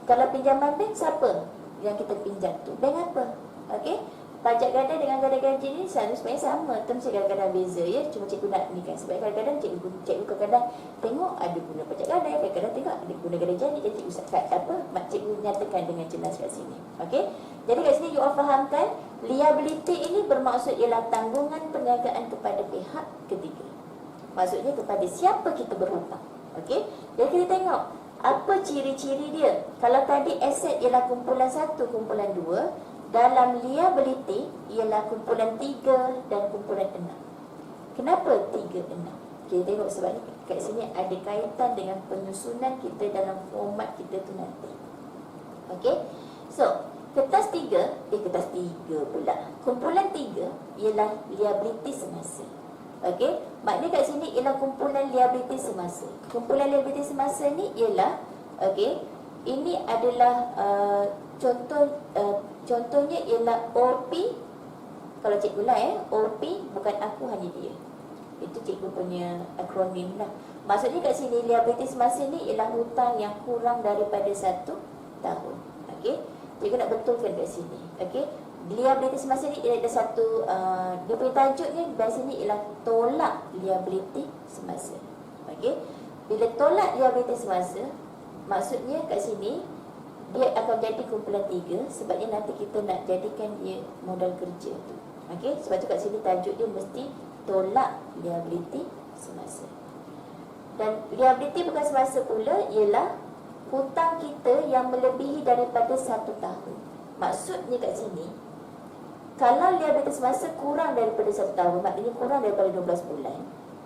Kalau pinjaman bank, siapa yang kita pinjam tu? Bank apa? Okey. Pajak ganda dengan ganda gaji ni sebenarnya sama. Term kadang-kadang beza ya. Cuma cikgu nak ni kan. Sebab kadang-kadang cikgu kadang-kadang tengok ada guna pajak ganda, kadang-kadang tengok ada guna ganda janji. Jadi cikgu cikgu nyatakan dengan jelas kat sini. Okey. Jadi kat sini you all fahamkan, liability ini bermaksud ialah tanggungan perniagaan kepada pihak ketiga. Maksudnya kepada siapa kita berhutang. Okey. Jadi kita tengok apa ciri-ciri dia. Kalau tadi aset ialah kumpulan 1, kumpulan 2, dalam liability ialah kumpulan 3 dan kumpulan 6. Kenapa 3, 6? Kita tengok sebab ni kat sini ada kaitan dengan penyusunan kita dalam format kita tu nanti. Okey. So, kertas 3 pula. Kumpulan 3 ialah liability semasa. Okey. Maknanya kat sini ialah kumpulan liability semasa. Kumpulan liability semasa ni ialah, okey, ini adalah contohnya ialah OP. Kalau cikgu lah OP bukan aku, hanya dia. Itu cikgu punya akronim lah. Maksudnya kat sini liability semasa ni ialah hutang yang kurang daripada 1 tahun. Okey. Cikgu nak betulkan kat sini. Okey. Liability semasa ni ialah satu, dia punya tajuknya biasanya ialah tolak liability semasa. Okey. Bila tolak liability semasa, maksudnya kat sini dia akan jadi kumpulan 3. Sebabnya nanti kita nak jadikan dia modal kerja tu. Okey, sebab tu kat sini tajuk dia mesti tolak liability semasa. Dan liability bukan semasa pula ialah hutang kita yang melebihi daripada 1 tahun. Maksudnya kat sini, kalau liability semasa kurang daripada 1 tahun, maknanya kurang daripada 12 bulan.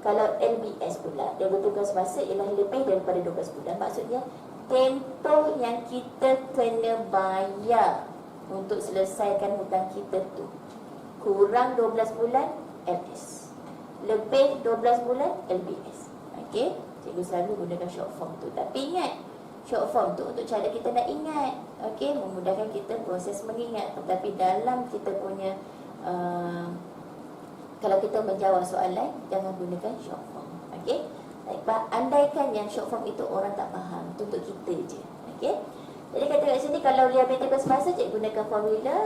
Kalau LBS pula, liability bukan semasa ialah lebih daripada 12 bulan. Maksudnya tempoh yang kita kena bayar untuk selesaikan hutang kita tu kurang 12 bulan LS, lebih 12 bulan LBS. Okey, cikgu selalu gunakan short form tu. Tapi ingat, short form tu untuk cara kita nak ingat. Okey, memudahkan kita proses mengingat. Tetapi dalam kita punya kalau kita menjawab soalan, jangan gunakan short form. Okey. Andaikan yang short form itu orang tak faham, itu untuk kita je. Okey. Jadi kata kat sini, kalau liability semasa, cikgu gunakan formula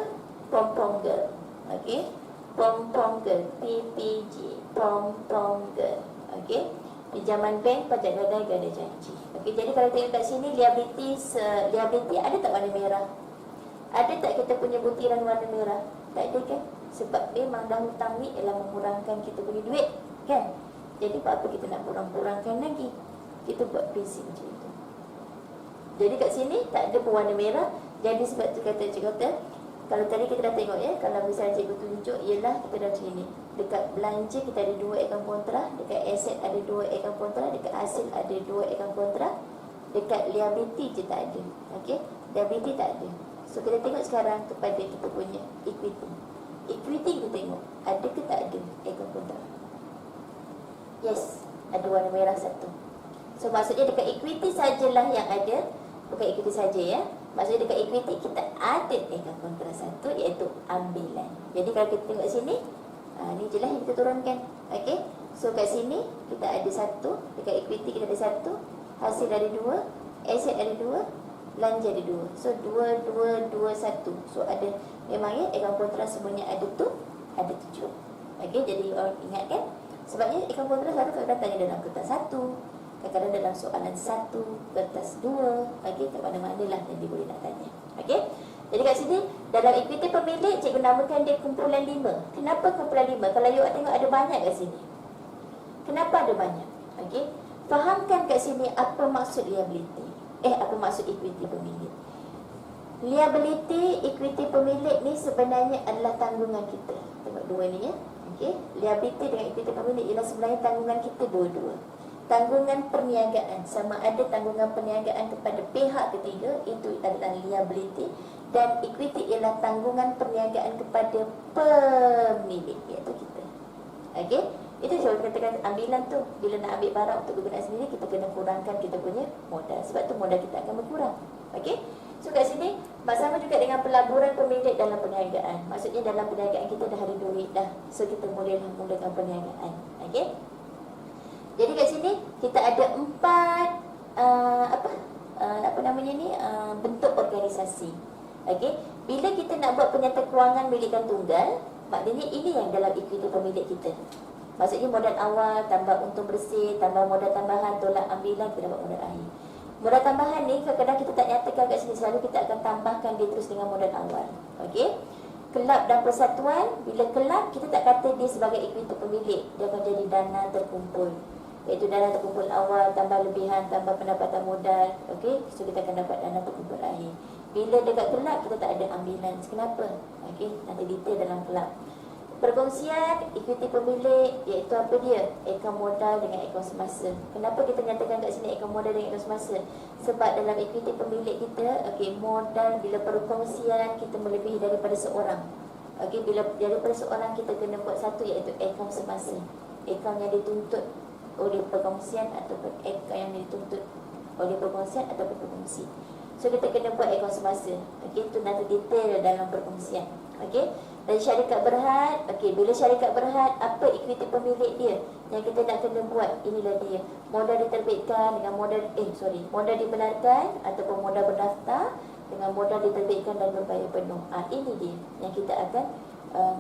pom-pom girl. Okey. Pom-pom girl, PPG, pom-pom girl. Okey. Pinjaman bank, pajak ganda, ganda janji. Okey, jadi kalau tengok kat sini liability ada tak warna merah? Ada tak kita punya butiran warna merah? Tak ada kan? Sebab memang dah hutang ni ialah mengurangkan kita punya duit, kan? Jadi apa kita nak kurang-kurangkan lagi? Kita buat prinsip macam itu. Jadi kat sini tak ada pun warna merah. Jadi sebab tu cikgu kata Kalau tadi kita dah tengok ya, kalau misalnya cikgu tunjuk ialah kita dah macam ni. Dekat belanja kita ada 2 akaun kontra, dekat aset ada 2 akaun kontra, dekat hasil ada 2 akaun kontra, dekat liability je tak ada. Okey, liability tak ada. So kita tengok sekarang kepada kita punya equity. Equity kita tengok ada ke tak ada akaun kontra. Yes, ada warna merah satu. So maksudnya dekat equity sajalah yang ada, bukan equity saja ya. Maksudnya dekat equity kita ada akaun kontra satu, iaitu ambilan. Jadi kalau kita tengok sini, ni je lah yang kita turunkan. Okey, so kat sini kita ada satu, dekat equity kita ada satu, hasil ada 2, aset ada 2, belanja ada 2. So 2, 2, 2, 1. So ada, memang ya akaun kontra semuanya ada tu, ada 7. Okey, jadi orang ingat kan, sebabnya akaun kontra selalu kadang-kadang tanya dalam kertas 1, kadang-kadang dalam soalan 1, kertas 2. Okey, kat mana-mana lah yang dia boleh nak tanya. Okey, jadi kat sini dalam equity pemilik, cikgu namakan dia kumpulan 5. Kenapa kumpulan 5? Kalau you tengok ada banyak kat sini. Kenapa ada banyak? Okey, fahamkan kat sini apa maksud liability. Apa maksud equity pemilik. Liability, equity pemilik ni sebenarnya adalah tanggungan kita. Tengok dua ni ya. Okey, liability dengan equity pemilik ialah sebenarnya tanggungan kita dua-dua. Tanggungan perniagaan, sama ada tanggungan perniagaan kepada pihak ketiga, itu adalah liability. Dan equity ialah tanggungan perniagaan kepada pemilik, iaitu kita. Okey, itu saya katakan ambilan tu, bila nak ambil barang untuk kegunaan sendiri, kita kena kurangkan kita punya modal. Sebab tu modal kita akan berkurang. Okey, so kat sini sama juga dengan pelaburan pemilik dalam perniagaan. Maksudnya dalam perniagaan kita dah ada duit dah, so kita bolehlah mulakan perniagaan. Okey, jadi kat sini kita ada 4 apa namanya ni, bentuk organisasi. Okey, bila kita nak buat penyata kewangan milikan tunggal, maknanya ini yang dalam equity pemilik kita. Maksudnya modal awal tambah untung bersih, tambah modal tambahan, tolak ambilan, kita dapat modal akhir. Modal tambahan ni kadang-kadang kita tak nyatakan kat sini, selalu kita akan tambahkan dia terus dengan modal awal. Okey, kelab dan persatuan, bila kelab kita tak kata dia sebagai equity pemilik, dia akan jadi dana terkumpul, iaitu dana terkumpul awal tambah lebihan tambah pendapatan modal. Okey, so kita akan dapat dana terkumpul akhir. Bila dekat kelab kita tak ada ambilan. Kenapa? Okey, nanti detail dalam kelab. Perkongsian equity pemilik, iaitu apa dia? Akaun modal dengan akaun semasa. Kenapa kita nyatakan kat sini akaun modal dengan akaun semasa? Sebab dalam equity pemilik kita, okey, modal bila perkongsian kita melebihi daripada seorang. Okey, bila daripada seorang kita kena buat satu, iaitu akaun semasa. Akaun yang dituntut oleh perkongsian ataupun akaun yang dituntut oleh perkongsian ataupun perkongsi. So kita kena buat akaun semasa. Okey, itu nanti detail dalam perkongsian. Okey, dan syarikat berhad. Okey, bila syarikat berhad, apa equity pemilik dia yang kita nak kena buat? Inilah dia. Modal diterbitkan dengan modal modal dibenarkan ataupun modal berdaftar dengan modal diterbitkan dan berbayar penuh. Ini dia yang kita akan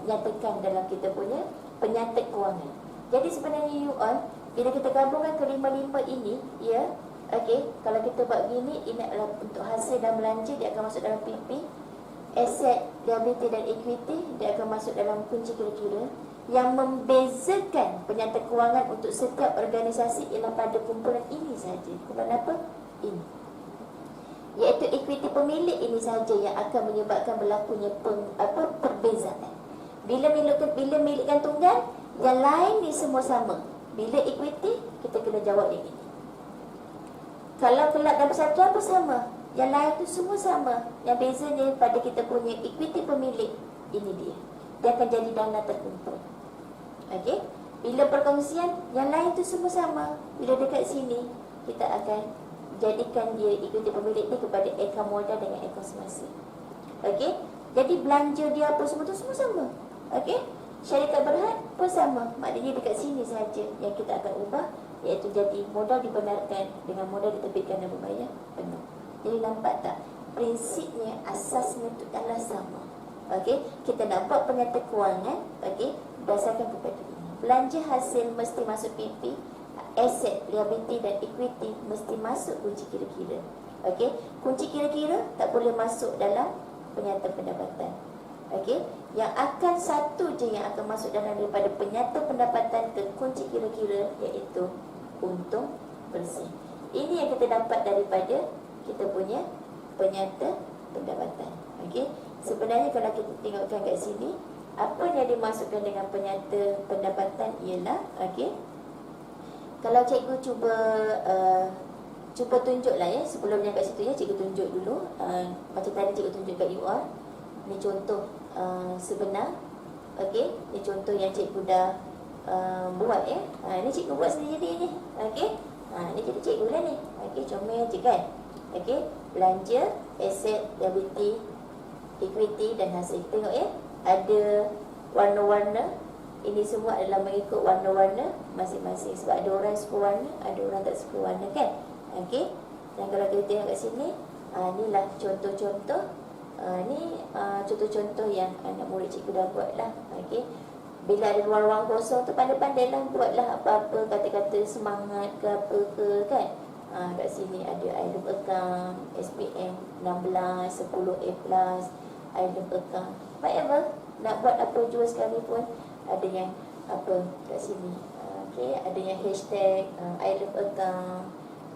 nyatakan dalam kita punya penyata kewangan. Jadi sebenarnya you all, bila kita gabungkan kelima-lima ini, ya, okey, kalau kita buat gini, ini adalah untuk hasil dan belanja, dia akan masuk dalam PP. Aset, liability dan equity, dia akan masuk dalam kunci kira-kira. Yang membezakan penyata kewangan untuk setiap organisasi ialah pada kumpulan ini saja. Kumpulan apa? Ini, iaitu equity pemilik ini saja yang akan menyebabkan berlakunya perbezaan. Bila milikkan tunggal, yang lain ni semua sama. Bila equity, kita kena jawab yang ini. Kalau kelab dan persatuan apa sama? Yang lain tu semua sama. Yang bezanya pada kita punya equity pemilik, ini dia. Dia akan jadi dana terkumpul. Okey, bila perkongsian, yang lain tu semua sama. Bila dekat sini, kita akan jadikan dia equity pemilik ni kepada akaun modal dengan akaun semasa. Okey, jadi belanja dia apa semua tu semua sama. Okey, syarikat berhad pun sama. Maknanya dekat sini saja yang kita akan ubah, iaitu jadi modal dibenarkan dengan modal diterbitkan dan berbayar penuh. Jadi nampak tak? Prinsipnya, asasnya itu adalah sama. Okey, kita nak buat penyata kewangan, okey, berdasarkan kepada ini. Belanja hasil mesti masuk PP, aset, liability dan equity mesti masuk kunci kira-kira. Okey, kunci kira-kira tak boleh masuk dalam penyata pendapatan. Okey, yang akan satu je yang akan masuk dalam daripada penyata pendapatan ke kunci kira-kira, iaitu untung bersih. Ini yang kita dapat daripada kita punya penyata pendapatan. Okey, Sebenarnya kalau kita tengokkan kat sini, apa yang dimasukkan dengan penyata pendapatan ialah, okey, kalau cikgu cuba tunjuklah ya, sebelumnya kat situ ya, cikgu tunjuk dulu. Macam tadi cikgu tunjuk kat UR. Ni contoh sebenar. Okey, ni contoh yang cikgu dah buat ya. Ni cikgu buat sendiri ni. Okey. Ni jadi cikgu lah ni. Okey, comel je kan. Okey, belanja, aset, liability, equity dan hasil. Tengok ya, ada warna-warna. Ini semua adalah mengikut warna-warna masing-masing. Sebab ada orang suka warna, ada orang tak suka warna kan. Okey. Dan kalau kita tengok kat sini, inilah contoh-contoh. Ni contoh-contoh yang anak murid cikgu dah buat lah. Okey. Bila ada ruang-ruang kosong tu, pandai-pandai lah buatlah apa-apa, kata-kata semangat ke apa ke kan. Kat sini ada item account, SPM 16, 10A+, item account, whatever. Nak buat apa jua sekali pun, ada yang apa kat sini. Okey, ada yang hashtag item account,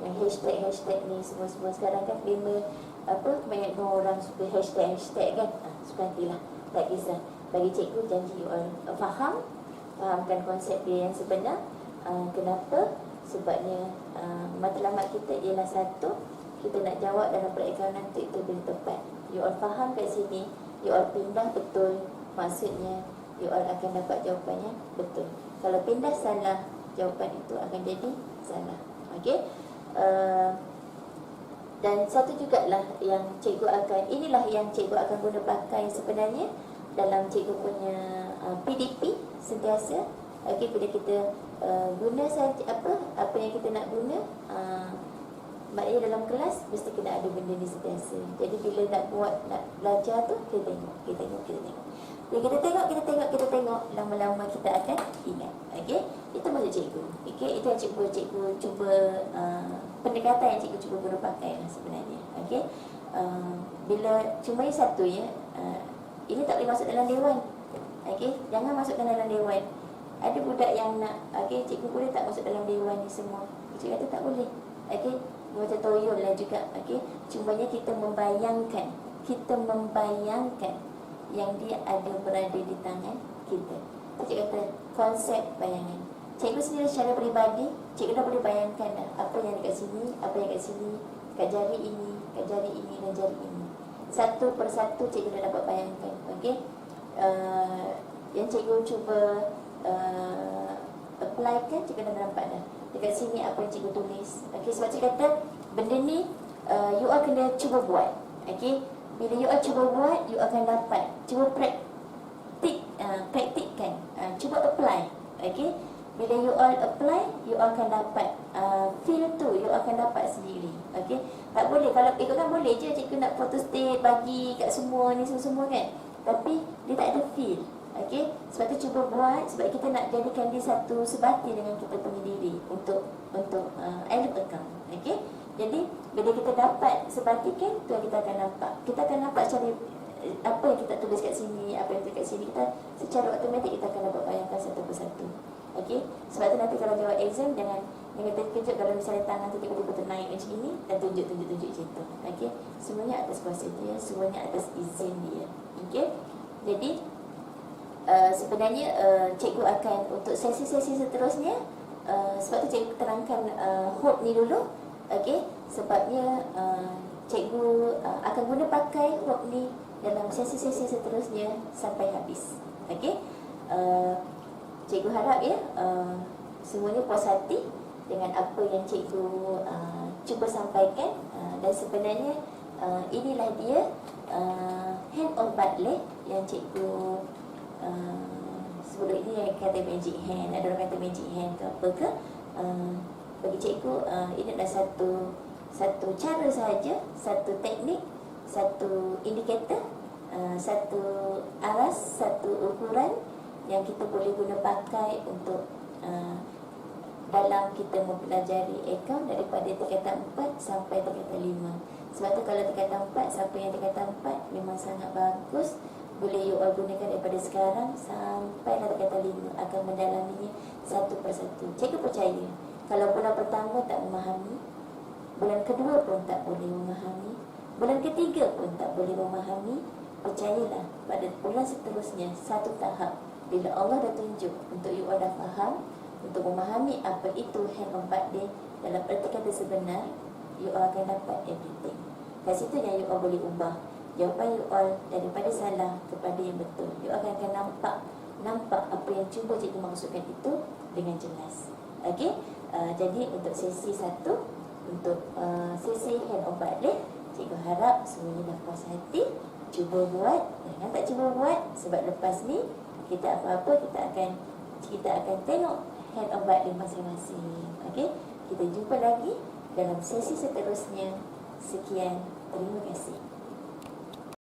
yang hashtag ni semua sekarang kan banyak orang suka hashtag kan. Suka nantilah, tak kisah. Bagi cikgu janji you all fahamkan konsep dia yang sebenar. Kenapa? Sebabnya matlamat kita ialah satu, kita nak jawab dalam perakaunan tu itu lebih tepat. You all faham kat sini, you all pindah betul, maksudnya you all akan dapat jawapannya betul. Kalau pindah salah, jawapan itu akan jadi salah. Okey. Dan satu jugalah yang cikgu akan, inilah yang cikgu akan guna pakai sebenarnya dalam cikgu punya PDP sentiasa. Okey, bila kita guna saja apa yang kita nak guna, maknanya dalam kelas mesti kena ada benda ni sentiasa. Jadi bila nak buat, nak belajar tu, kita tengok. Bila kita tengok, lama-lama kita akan ingat. Okey, itu maksud cikgu. Okey, itu yang cikgu cuba pendekatan yang cikgu cuba guna pakai lah sebenarnya. Okey, bila cuma satu ya, ini tak boleh masuk dalam dewan. Okey, jangan masukkan dalam dewan. Ada budak yang nak, okey, cikgu boleh tak masuk dalam dewan ni semua? Cikgu kata tak boleh. Okey, macam toyol lah juga. Okey, cumanya kita membayangkan yang dia ada berada di tangan kita. Cikgu kata konsep bayangan. Cikgu sendiri secara peribadi, cikgu dah boleh bayangkan dah apa yang dekat sini, apa yang kat sini, kat jari ini, kat jari ini dan jari ini. Satu persatu cikgu dah dapat bayangkan. Okey, yang cikgu cuba apply kan, cikgu dah nampak dah dekat sini apa yang cikgu tulis. Okey, sebab cikgu kata benda ni you all kena cuba buat. Okey, bila you all cuba buat, you akan dapat. Cuba praktikkan, cuba apply. Okey, bila you all apply, you all akan dapat feel tu, you akan dapat sendiri. Okey, tak boleh, kalau ikutkan boleh je cikgu nak photostat bagi kat semua ni semua kan, tapi dia tak ada feel. Okey, sebab tu cuba buat, sebab kita nak jadikan dia satu sebati dengan kita punya diri untuk item account. Okey, jadi bila kita dapat sebatikan, tu yang kita akan nampak. Kita akan nampak secara apa yang kita tulis kat sini, apa yang tulis kat sini, kita secara automatik kita akan dapat bayangkan satu persatu. Okey, sebab tu nanti kalau jawab exam jangan terkejut kalau misalnya tangan tu tiba-tiba ternaik macam ini dan tunjuk macam tu. Okey, semuanya atas kuasa dia, semuanya atas izin dia. Okey, jadi sebenarnya cikgu akan untuk sesi-sesi seterusnya, sebab tu cikgu terangkan hope ni dulu. Okey, sebabnya cikgu akan guna pakai hope ni dalam sesi-sesi seterusnya sampai habis. Okey, cikgu harap ya semuanya puas hati dengan apa yang cikgu cuba sampaikan. Dan sebenarnya inilah dia hand of Bartlett yang cikgu sebelum ini yang kata magic hand. Ada orang kata magic hand ke apa ke, bagi cikgu ini adalah satu cara sahaja, satu teknik, satu indikator, satu aras, satu ukuran yang kita boleh guna pakai untuk dalam kita mempelajari akaun daripada tingkatan 4 sampai tingkatan 5. Sebab tu kalau tingkatan 4 sampai yang tingkatan 4 memang sangat bagus. Boleh you all gunakan daripada sekarang sampai tingkatan 5, akan mendalaminya satu persatu. Cikgu percaya kalau bulan pertama tak memahami, bulan kedua pun tak boleh memahami, bulan ketiga pun tak boleh memahami, percayalah pada bulan seterusnya satu tahap. Bila Allah dah tunjuk untuk you all dah faham, untuk memahami apa itu hand on part day dalam erti kata sebenar, you all akan dapat everything. Kat situ yang you all boleh ubah jawapan you all daripada salah kepada yang betul. You all akan nampak apa yang cuba cikgu maksudkan itu dengan jelas. Okey, jadi untuk sesi 1, untuk sesi hand on part day, cikgu harap semuanya dah puas hati. Cuba buat, jangan tak cuba buat, sebab lepas ni kita apa-apa kita akan tengok hand on part day masing-masing. Okey, kita jumpa lagi dalam sesi seterusnya. Sekian, terima kasih.